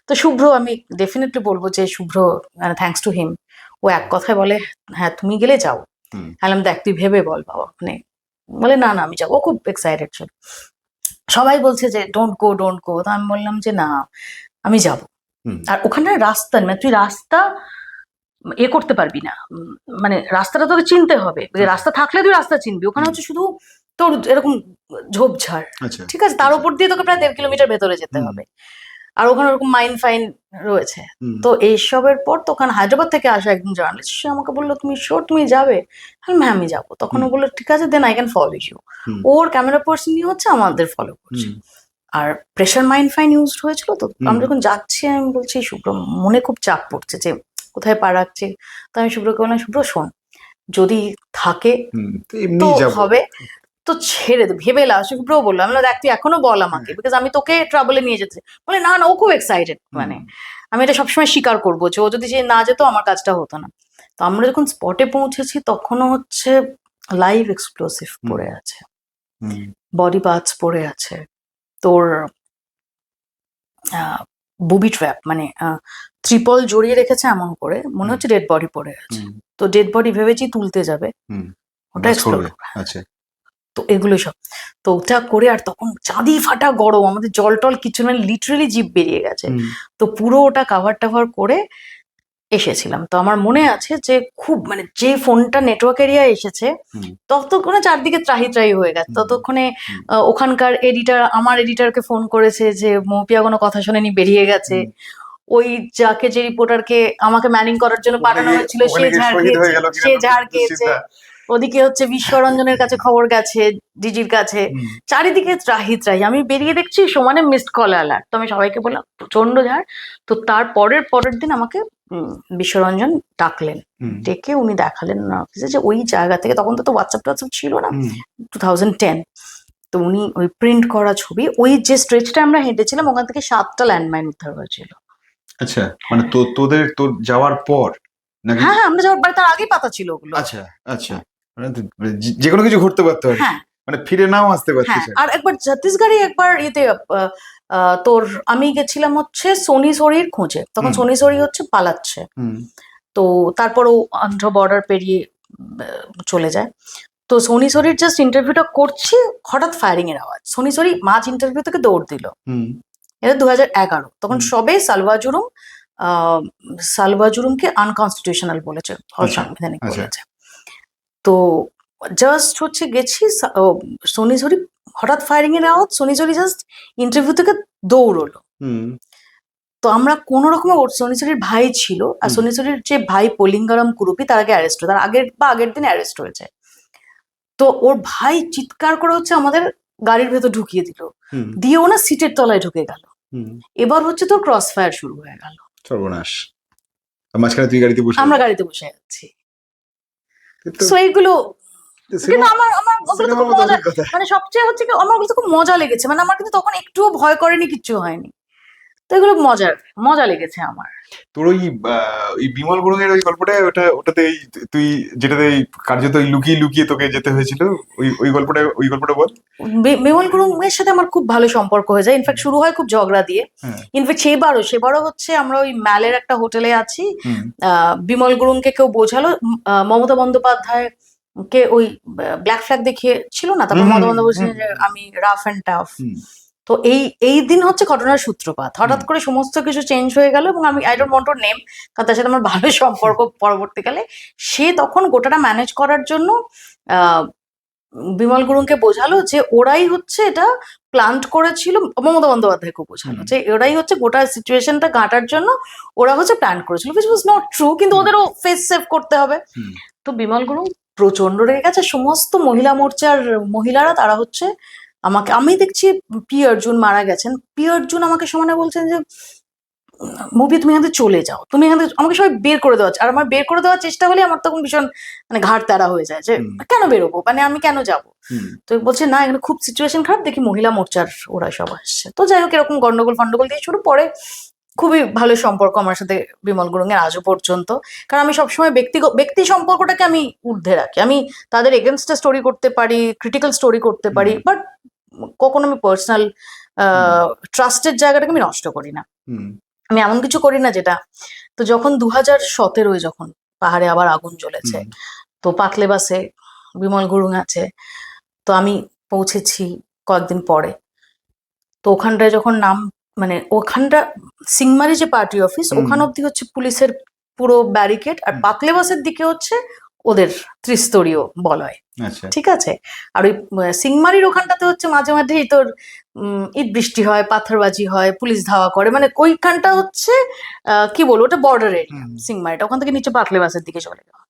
তো শুভ্র, আমি ডেফিনেটলি বলবো যে শুভ্র, থ্যাঙ্কস টু হিম, ও এক কথায় বলে হ্যাঁ তুমি গেলে যাও। হুম, আলাম দেখ তুই ভেবে বল বাবা, মানে বলে না না আমি যাবো, ও খুব এক্সাইটেড ছিল। সবাই বলছে যে ডোন্ট গো ডোন্ট গো, তো আমি বললাম যে না আমি যাবো। হুম, আর ওখানটায় রাস্তা, মানে তুই রাস্তা করতে পারবি না, মানে রাস্তাটা তোকে চিনতে হবে, রাস্তা থাকলে তুই রাস্তা চিনবি, ওখানে হচ্ছে শুধু তোর এরকম ঝোপঝাড়, আচ্ছা, ঠিক আছে, তার উপর দিয়ে তোকে প্রায় 1.5 কিলোমিটার ভেতরে যেতে হুম, হবে, আর ওখানে ওরকম মাইন ফাইন রয়েছে। হুম, তো এইসবের পর তো ওখানে হায়দ্রাবাদ থেকে আসা একজন জার্নালিস্ট, সে আমাকে বললো তুমি শিওর তুমি যাবে? আমি বললাম, হ্যাঁ আমি যাবো। তখন ও হুম, বললো ঠিক আছে, then I can follow you. হুম, ওর ক্যামেরা পার্সন নিয়ে হচ্ছে আমাদের ফলো করছে, হুম, আর প্রেশার মাইন ফাইন ইউজ হয়েছিল। তো হুম, আমরা যখন যাচ্ছি আমি বলছি শুভ্র, মনে খুব চাপ পড়ছে যে কোথায় পা রাখছে। তো আমি শুভ্রকে বললাম, শুভ্র শোন, যদি থাকে হুম, তো তো এমনিই যাবো। হবে, তো ছেড়ে দে, ভেবে লা। শুভ্র বললো, আমি বললাম, দেখ তুই এখনো বল আমাকে, হ্যাঁ, বিকজ আমি তোকে ট্রাবলে নিয়ে যেতে। বলে না না, ও খুব এক্সাইটেড, হুম, মানে আমি এটা সবসময় স্বীকার করবো যে ও যদি যে না যেত আমার কাজটা হতো না। তো আমরা যখন স্পটে পৌঁছেছি তখনও হচ্ছে লাইভ এক্সপ্লোসিভ হুম, পড়ে আছে, হুম, বডি পার্টস পড়ে আছে, তোর বুবি ট্র্যাপ, মানে ত্রিপল জড়িয়ে রেখেছে এমন করে, মনে হুম, হচ্ছে ডেড বডি পড়ে আছে। হুম, তো ডেড বডি ভেবেছি তুলতে যাবে, হুম, ওটা বাজ এক্সপ্লোড। করবে, আচ্ছা, তো এগুলো সব, তো ওটা করে, আর তখন চাঁদি ফাটা গরম, আমাদের জল টল কিছু, মানে লিটারেলি জিভ বেরিয়ে গেছে। হুম, তো পুরো ওটা কাভার টাভার করে এসেছিলাম। তো আমার মনে আছে যে খুব, মানে যে ফোনটা নেটওয়ার্ক এরিয়ায় এসেছে হুম, ততক্ষণে চারদিকে ত্রাহি ত্রাহি হয়ে গেছে। হুম, ততক্ষণে হুম, ওখানকার এডিটার আমার এডিটরকে ফোন করেছে যে মৌপিয়া কোনো কথা শোনেনি, বেরিয়ে গেছে। হুম। ওই যাকে, যে রিপোর্টারকে আমাকে ম্যানিং করার জন্য ওখানে পাঠানো গিয়ে হয়েছিল, সে ওখানে গিয়ে ঝাড় শহীদ হয়ে খেয়েছে, গেল কিনা সে তোর ঝাড় খেয়েছে। দুশ্চিন্তা। ওদিকে হচ্ছে বিশ্বরঞ্জনের কাছে খবর গেছে, ডিজির কাছে, হুম, চারিদিকে ত্রাহি ত্রাহি। আমি বেরিয়ে দেখছি সমানে মিসড কল অ্যালার্ট। তো আমি সবাইকে বললাম প্রচন্ড ঝাড়। তো তার পরের দিন আমাকে বিশ্বরঞ্জন ডাকলেন, হুম, ডেকে উনি দেখালেন ওনার অফিসে যে ওই জায়গা থেকে, তখন তো হোয়াটসঅ্যাপ টোয়াটসঅ্যাপ ছিল না, হুম, 2010। তো উনি ওই প্রিন্ট করা ছবি, ওই যে স্ট্রেচটা আমরা হেঁটেছিলাম ওখান থেকে 7টা ল্যান্ডমাইন উদ্ধার হয়েছিল। আচ্ছা, মানে তোর যাওয়ার পর নাকি? হ্যাঁ হ্যাঁ, আমরা যাওয়ার পরে তার আগেই পাতা ছিল ওগুলো। আচ্ছা, আচ্ছা, মানে যে কোনো কিছু ঘটতে পারতো আর কি, হ্যাঁ মানে ফিরে নাও আসতে পারতিস হ্যাঁ, আর আর কি। একবার ছত্তিশগড়ে, একবার ইয়েতে তোর, আমি গেছিলাম হচ্ছে সোনি সরির খোঁজে, তখন হুম, সোনি সরি হচ্ছে পালাচ্ছে। হুম, তো তারপর ও অন্ধ্র বর্ডার পেরিয়ে চলে যায়। তো সোনি সরির জাস্ট ইন্টারভিউটা করছি, হঠাৎ ফায়ারিং এর আওয়াজ। সোনি সরি মাঝ ইন্টারভিউ থেকে দৌড় দিল। হুম, এটা 2011, তখন হুম, সবে সালভাজুরুম, আহ, সালভাজুরুমকে আনকনস্টিটিউশনাল বলেছে, আচ্ছা, অসাংবিধানিক আচ্ছা, বলেছে। তো জাস্ট হচ্ছে গেছি, সোনি সরি, হঠাৎ ফায়ারিং এর আওয়াজ, সোনি সরি জাস্ট ইন্টারভিউ থেকে দৌড়লো। হুম, তো আমরা কোনো রকমে, ওর সোনি সরির ভাই ছিল, আর হুম, সোনি সরির যে ভাই পলিঙ্গারাম কুরুপি, তার আগে অ্যারেস্ট হয়েছে, তার আগের দিন অ্যারেস্ট হয়েছে। তো ওর ভাই চিৎকার করে হচ্ছে আমাদের গাড়ির ভেতর ঢুকিয়ে দিল, হুম, দিয়ে ও না সিটের তলায় ঢুকে গেল। হুম, এবার হচ্ছে তোর ক্রস ফায়ার শুরু হয়ে গেল। সর্বনাশ। আর মাঝখানে তুই গাড়িতে বসে আমরা আছিস। গাড়িতে বসে যাচ্ছি। তো সো এইগুলো, কিন্তু সিনেমা আমার আমার ওগুলো তো সিনেমার খুব মতো মজা, অভিজ্ঞতা। মানে সবচেয়ে হচ্ছে কি আমার ওগুলো তো খুব মজা লেগেছে, মানে আমার কিন্তু তখন একটুও ভয় করেনি, কিচ্ছু হয়নি। তো এগুলো মজা লেগেছে আমার। তোর ওই বিমল গুরুং এর ওই গল্পটা, ওটাতে তুই যেটাতে কার্যত ওই লুকিয়ে লুকিয়ে তোকে যেতে হয়েছিল, ওই গল্পটা বল। বিমল গুরুং এর সাথে আমার খুব ভালো সম্পর্ক হয়ে যায়, ইনফ্যাক্ট শুরু হয় খুব ঝগড়া দিয়ে। হ্যাঁ, ইনফ্যাক্ট সেবারও হচ্ছে আমরা ওই ম্যালের একটা হোটেলে আছি, হুম, বিমল গুরুংকে কেউ বোঝালো, মমতা বন্দ্যোপাধ্যায় কে ওই ব্ল্যাক ফ্ল্যাগ দেখিয়ে ছিল না, তারপর হুম, মমতা হুম, বন্দ্যোপাধ্যায় বলছেন হুম, যে আমি রাফ অ্যান্ড টাফ। হুম, তো এই দিন হচ্ছে ঘটনার সূত্রপাত, হুম, হঠাৎ করে সমস্ত কিছু চেঞ্জ হয়ে গেল, এবং আমি I don't want to name, কারণ তার সাথে আমার ভালো সম্পর্ক পরবর্তীকালে। সে তখন গোটাটা ম্যানেজ করার জন্য আহ বিমল গুরুংকে বোঝালো যে ওরাই হচ্ছে এটা প্ল্যান্ট করেছিল, মমতা বন্দ্যোপাধ্যায়কে বোঝালো হুম, যে ওরাই হচ্ছে গোটা সিচুয়েশনটা ঘাটার জন্য ওরা হচ্ছে প্ল্যান করেছিল, which was not true, কিন্তু হুম, ওদেরও ফেস সেভ করতে হবে। হুম, তো বিমল গুরুং প্রচন্ড রেগে গেছে, সমস্ত মহিলা মোর্চার মহিলারা তারা হচ্ছে আমি দেখছি পি অর্জুন মারা গেছেন, পি অর্জুন আমাকে সমানে বলছেন যে মুভি তুমি এখান থেকে চলে যাও, তুমি এখান থেকে, আমাকে সবাই বের করে দেওয়া, আর আমার বের করে দেওয়ার চেষ্টা হলে আমার তখন ভীষণ মানে ঘাড় তাড়া হয়ে যায় যে কেন বেরোবো, মানে আমি কেন যাবো। তো বলছে না এখানে খুব সিচুয়েশন খারাপ, দেখি মহিলা মোর্চার ওরা সব আসছে। তো যাই হোক এরকম গন্ডগোল ফন্ডগোল দিয়ে শুরু, পরে খুবই ভালো সম্পর্ক আমার সাথে বিমল গুরুং এর আজও পর্যন্ত। কারণ আমি সবসময় ব্যক্তি সম্পর্কটাকে আমি ঊর্ধ্বে রাখি। আমি তাদের এগেনস্টে স্টোরি করতে পারি, ক্রিটিক্যাল স্টোরি করতে পারি, বাট কখনো আমি পার্সোনাল ট্রাস্টের জায়গাটাকে আমি নষ্ট করি না। আমি এমন কিছু করি না যেটা। তো যখন 2017 যখন পাহাড়ে আবার আগুন জ্বলেছে, তো পাতলে বাসে বিমল গুরুং আছে, তো আমি পৌঁছেছি কয়েকদিন পরে। তো ওখানটায় যখন মানে ওখানটা সিংমারি যে পার্টি অফিস, ওখান অব্দি হচ্ছে পুলিশের পুরো ব্যারিকেড, আর পাতলে বাসের দিকে হচ্ছে ওদের ত্রিস্তরীয় বলয়, ঠিক আছে। আর ওই সিংমারির ওখানটাতে হচ্ছে মাঝে মাঝেই তোর ঈদ বৃষ্টি হয়, পাথরবাজি হয়, পুলিশ ধাওয়া করে, মানে ওইখানটা হচ্ছে কি বলবো, ওটা বর্ডার এরিয়া সিংমারিটা, ওখান থেকে নিচে পাতলে বাসের দিকে চলে যাওয়া।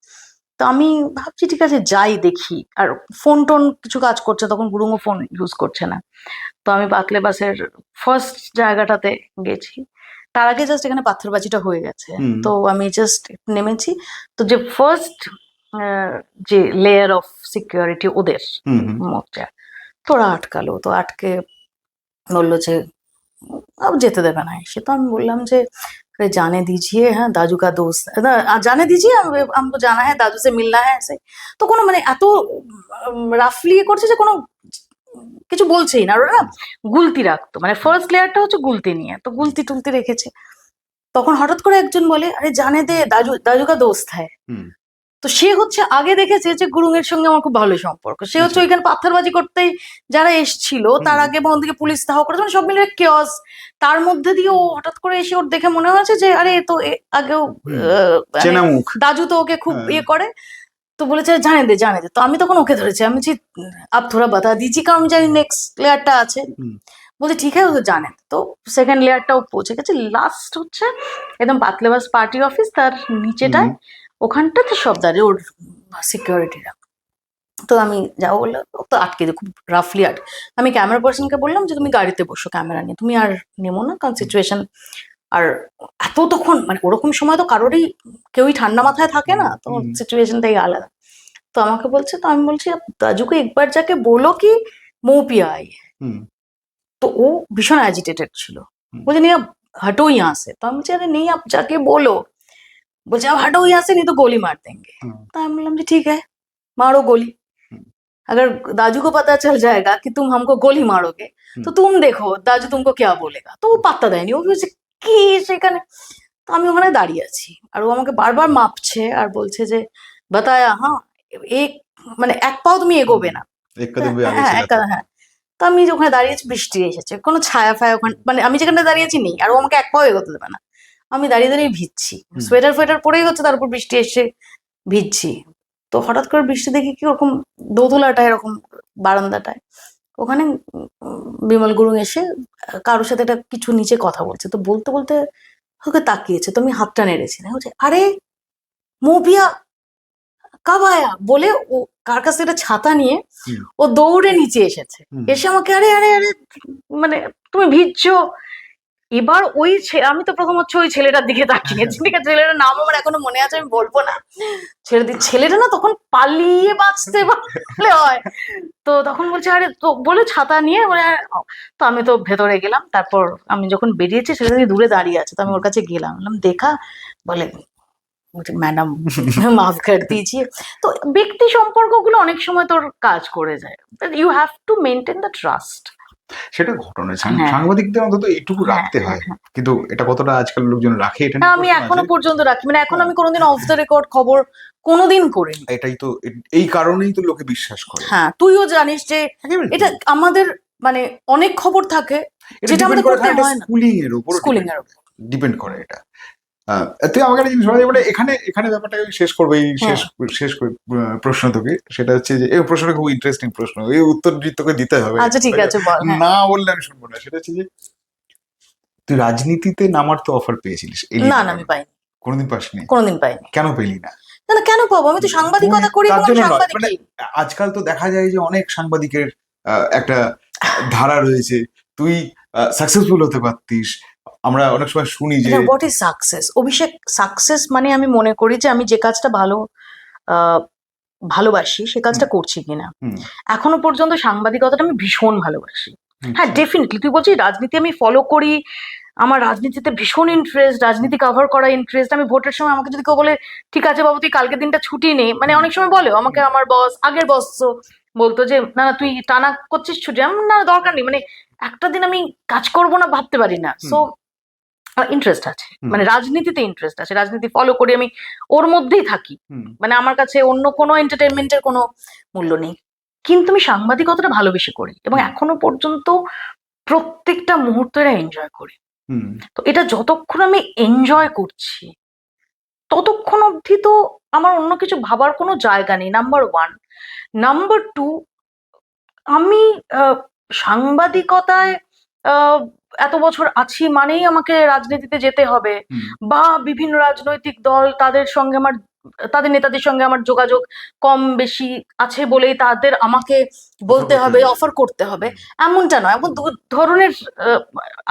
তো আমি ভাবছি ঠিক আছে যাই দেখি, আর ফোন টোন কিছু কাজ করছে, তখন গুরুঙ্গও ফোন ইউজ করছে না। তো আমি পাতলে বাসের ফার্স্ট জায়গাটাতে গেছি, তার আগে জাস্ট এখানে পাথরবাজিটা হয়ে গেছে, তো আমি জাস্ট নেমেছি। তো যে ফার্স্ট যে লেয়ার অফ সিকিউরিটি ওদের মোর্চা, তো ওরা আটকালো, তো আটকে বললো যে अब যেতে দেবে না এসে। তো আমি বললাম যে अरे जाने दीजिए, हाँ दाजू का दोस्त जाने दीजिए, हमको जाना है, दाजू से मिलना है ऐसे। তো কোনো মানে এত রাফলি করছে যে কোনো কিছু বলছেই না। আর ওরা না গুলতি রাখতো, মানে ফার্স্ট লেয়ারটা হচ্ছে গুলতি নিয়ে, তো গুলতি টুলতি রেখেছে। তখন হঠাৎ করে একজন বলে আরে জানে দে, দাজু কা দোস্ত হ্যায়। তো সে হচ্ছে আগে দেখেছে যে গুরুং এর সঙ্গে আমার খুব ভালো সম্পর্ক, সে হচ্ছে ওইখানে পাথরবাজি করতেই যারা এসছিল তার আগে এবং দিকে পুলিশ ধাওয়া করেছে, মানে সব মিলে কেওস। তার মধ্যে দিয়ে ও হঠাৎ করে এসে ওর দেখে মনে হয়েছে যে আরে তো আগেও দাজু তো ওকে খুব ইয়ে করে, তো বলেছে জানে দে জানে দে। তো আমি তখন ওকে ধরেছি, আমি বলছি আপ থোড়া বাতা দিচ্ছি, কারণ আমি জানি নেক্সট লেয়ারটা আছে। বলছে ঠিক আছে, ও তো জানে। তো সেকেন্ড লেয়ারটাও পৌঁছে গেছে, লাস্ট হচ্ছে একদম পাতলেবাস পার্টি অফিস, তার নিচেটায় ওখানটাতে সব দাঁড়িয়ে ওর সিকিউরিটিরা। তো আমি যাবো বললো, তো আটকে খুব রাফলি আটকে। আমি ক্যামেরা পার্সনকে বললাম যে তুমি গাড়িতে বসো ক্যামেরা নিয়ে, তুমি আর নেমো না, কারণ সিচুয়েশন আর এত তখন মানে ওরকম সময় তো কারোরই কেউই ঠান্ডা মাথায় থাকে না, তো সিচুয়েশনটাই আলাদা। তো আমাকে বলছে, তো আমি বলছি দাজুকে একবার যাকে বলো কি মৌপিয়া আই। তো ও ভীষণ অ্যাজিটেটেড ছিল, বলছে নিয়ে हटो यहाँ से। तो हम अरे नहीं आप जाके बोलो। बोले अब हटो यहाँ से नहीं तो गोली मार देंगे। तो हम बोला ठीक है मारो गोली, अगर दाजू को पता चल जाएगा कि तुम हमको गोली मारोगे तो तुम देखो दाजू तुमको क्या बोलेगा। तो ও পাত্তা দেয়নি, ও বলছে কি সেখানে। তো আমি ওখানে দাঁড়িয়ে আছি, আর ও আমাকে বারবার মাপছে আর বলছে যে বাতায়া হ্যাঁ এক মানে এক পাও তুমি এগোবে না। হ্যাঁ। তো আমি ওখানে দাঁড়িয়েছি, বৃষ্টি এসেছে, কোনো ছায়া ফায়া ওখানে মানে আমি যেখানে দাঁড়িয়েছি নেই, আর ও আমাকে এক পাও এগোতে দেবে না। আমি দাঁড়িয়ে দাঁড়িয়ে ভিজছি, সোয়েটার ফোয়েটার পরেই হচ্ছে, তার উপর বৃষ্টি এসে ভিজছি। তো হঠাৎ করে বৃষ্টি দেখি কি ওরকম দোতলাটায় এরকম বারান্দাটায় ওখানে বিমল গুরুং এসে কারোর সাথে একটা কিছু নিচে কথা বলছে। তো বলতে বলতে ওকে তাকিয়েছে, তো আমি হাতটা নেড়েছি, না বলছে আরে মৌপিয়া কাব আয়া বলে ও কার কাছে একটা ছাতা নিয়ে ও দৌড়ে নিচে এসেছে, এসে আমাকে আরে আরে আরে মানে তুমি ভিজছো। এবার ওই আমি তো প্রথম হচ্ছে ওই ছেলেটার দিকে তাকিয়েছি, ঠিক আছে, ছেলেটার নাম আমার এখনো মনে আছে, আমি বলবো না। ছেলেটা না তখন পালিয়ে বাঁচতে পারলে হয়। তো তখন বলছে আরে তো বলে ছাতা নিয়ে মানে, তো আমি তো ভেতরে গেলাম। তারপর আমি যখন বেরিয়েছি ছেলেটা দূরে দাঁড়িয়ে আছে, তো আমি ওর কাছে গেলাম, বললাম দেখা, বলে ম্যাডাম মাফ কর দিজিয়ে। তো ব্যক্তি সম্পর্কগুলো অনেক সময় তোর কাজ করে যায়, you have to maintain the trust. সেটা ঘটনা, সাংবাদিকদের অন্তত এইটুকু রাখতে হয়, কিন্তু এটা কতটা আজকাল লোকজন রাখে এটা আমি এখনো পর্যন্ত রাখি, মানে এখন আমি কোনোদিন অফ দ্য রেকর্ড খবর কোনোদিন করিনি। এটাই তো, এই কারণেই তো লোকে বিশ্বাস করে। হ্যাঁ তুইও জানিস যে এটা আমাদের মানে অনেক খবর থাকে যেটা আমাদের করতে হয় না, স্কুলিং এর উপর ডিপেন্ড করে এটা। তুই আমাকে একটা জিনিস বলে, এখানে ব্যাপারটা শেষ করবো, এই শেষ প্রশ্ন তোকে, সেটা হচ্ছে যে এই প্রশ্নটা খুব ইন্টারেস্টিং প্রশ্ন, এই উত্তর তোকে দিতে হবে। আচ্ছা ঠিক আছে বল। না বললে আমি শুনবো না। সেটা হচ্ছে যে তুই রাজনীতিতে নামার তো অফার পেয়েছিলিস? না আমি পাইনি। কোনোদিন পাসনি? কোনোদিন পাইনি। কেন পেলি না? কেন পাবো, আমি তো সাংবাদিকতা করি। মানে আজকাল তো দেখা যায় যে অনেক সাংবাদিকের একটা ধারা রয়েছে, তুই সাকসেসফুল হতে পারতিস, আমরা অনেক সময় শুনি যে what is success? Abhishek, success মানে আমি মনে করি যে আমি যে কাজটা ভালোবাসি সে কাজটা করছি কিনা। হুম, এখনো পর্যন্ত সাংবাদিকতাটা আমি ভীষণ ভালোবাসি। হ্যাঁ, আচ্ছা। ডেফিনেটলি তুই বলছিস রাজনীতি আমি ফলো করি, আমার রাজনীতিতে ভীষণ ইন্টারেস্ট, রাজনীতি কভার করা ইন্টারেস্ট। আমি ভোটের সময় আমাকে যদি কেউ বলে ঠিক আছে বাবু তুই কালকে দিনটা ছুটি নে, মানে অনেক সময় বলে আমাকে আমার বস, আগের বস বলতো যে না না তুই টানা করছিস ছুটি, আমি বললাম, না দরকার নেই, মানে একটা দিন আমি কাজ করবো না ভাবতে পারি না। সো ইন্টারেস্ট আছে, মানে রাজনীতিতে ইন্টারেস্ট আছে, রাজনীতি ফলো করি আমি, ওর মধ্যেই থাকি, মানে আমার কাছে অন্য কোনো এন্টারটেনমেন্টের কোনো মূল্য নেই। কিন্তু আমি সাংবাদিকতাটা ভালোবেসে করি এবং এখনো পর্যন্ত প্রত্যেকটা মুহূর্ত এটা এনজয় করি। তো এটা যতক্ষণ আমি এনজয় করছি ততক্ষণ অবধি তো আমার অন্য কিছু ভাবার কোনো জায়গা নেই, নাম্বার ওয়ান। নাম্বার টু, আমি সাংবাদিকতায় আহ, এত বছর আছি মানেই আমাকে রাজনীতিতে যেতে হবে, বা বিভিন্ন রাজনৈতিক দল তাদের নেতাদের সঙ্গে আমার যোগাযোগ কম বেশি আছে বলেই তাদের আমাকে বলতে হবে, অফার করতে হবে, এমনটা নয়। এমন দু ধরনের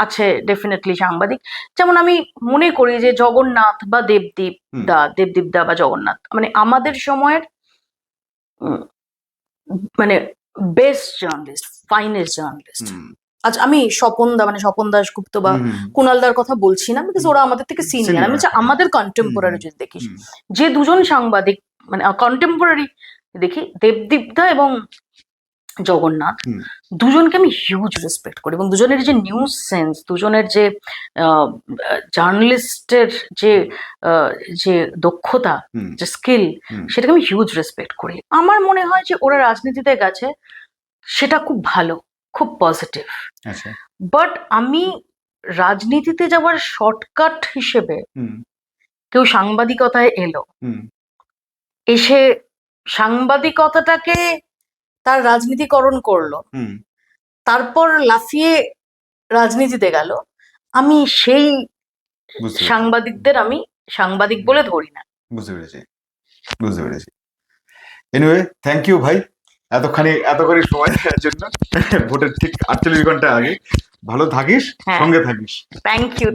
আছে ডেফিনেটলি সাংবাদিক। যেমন আমি মনে করি যে জগন্নাথ বা দেবদীপ দা বা জগন্নাথ মানে আমাদের সময়ের মানে বেস্ট জার্নালিস্ট, ফাইনেস্ট জার্নালিস্ট। আজ আমি স্বপন দাশগুপ্ত বা কুণালদার কথা বলছি না, বিকজ ওরা আমাদের থেকে সিনিয়র। আমি আমাদের কন্টেম্পোরারি যদি দেখিস, যে দুজন সাংবাদিক মানে কন্টেম্পোরারি দেখি, দেবদীপদা এবং জগন্নাথ, দুজনকে আমি হিউজ রেসপেক্ট করি, এবং দুজনের যে নিউজ সেন্স, দুজনের যে জার্নালিস্টের যে দক্ষতা, যে স্কিল, সেটাকে আমি হিউজ রেসপেক্ট করি। আমার মনে হয় যে ওরা রাজনীতিতে গেছে সেটা খুব ভালো, খুব পজিটিভ। বাট আমি রাজনীতিতে যাওয়ার শর্টকাট হিসেবে কেউ সাংবাদিকতায় এলো, এসে সাংবাদিকতাটাকে তার রাজনীতিকরণ করলো, তারপর লাফিয়ে রাজনীতিতে গেল, আমি সেই সাংবাদিকদের আমি সাংবাদিক বলে ধরি না। বুঝতে পেরেছি। এনিওয়ে, থ্যাংক ইউ ভাই এতখানি সময় দেওয়ার জন্য। ভোটের ঠিক 48 ঘন্টা আগে। ভালো থাকিস, সঙ্গে থাকিস। Thank you.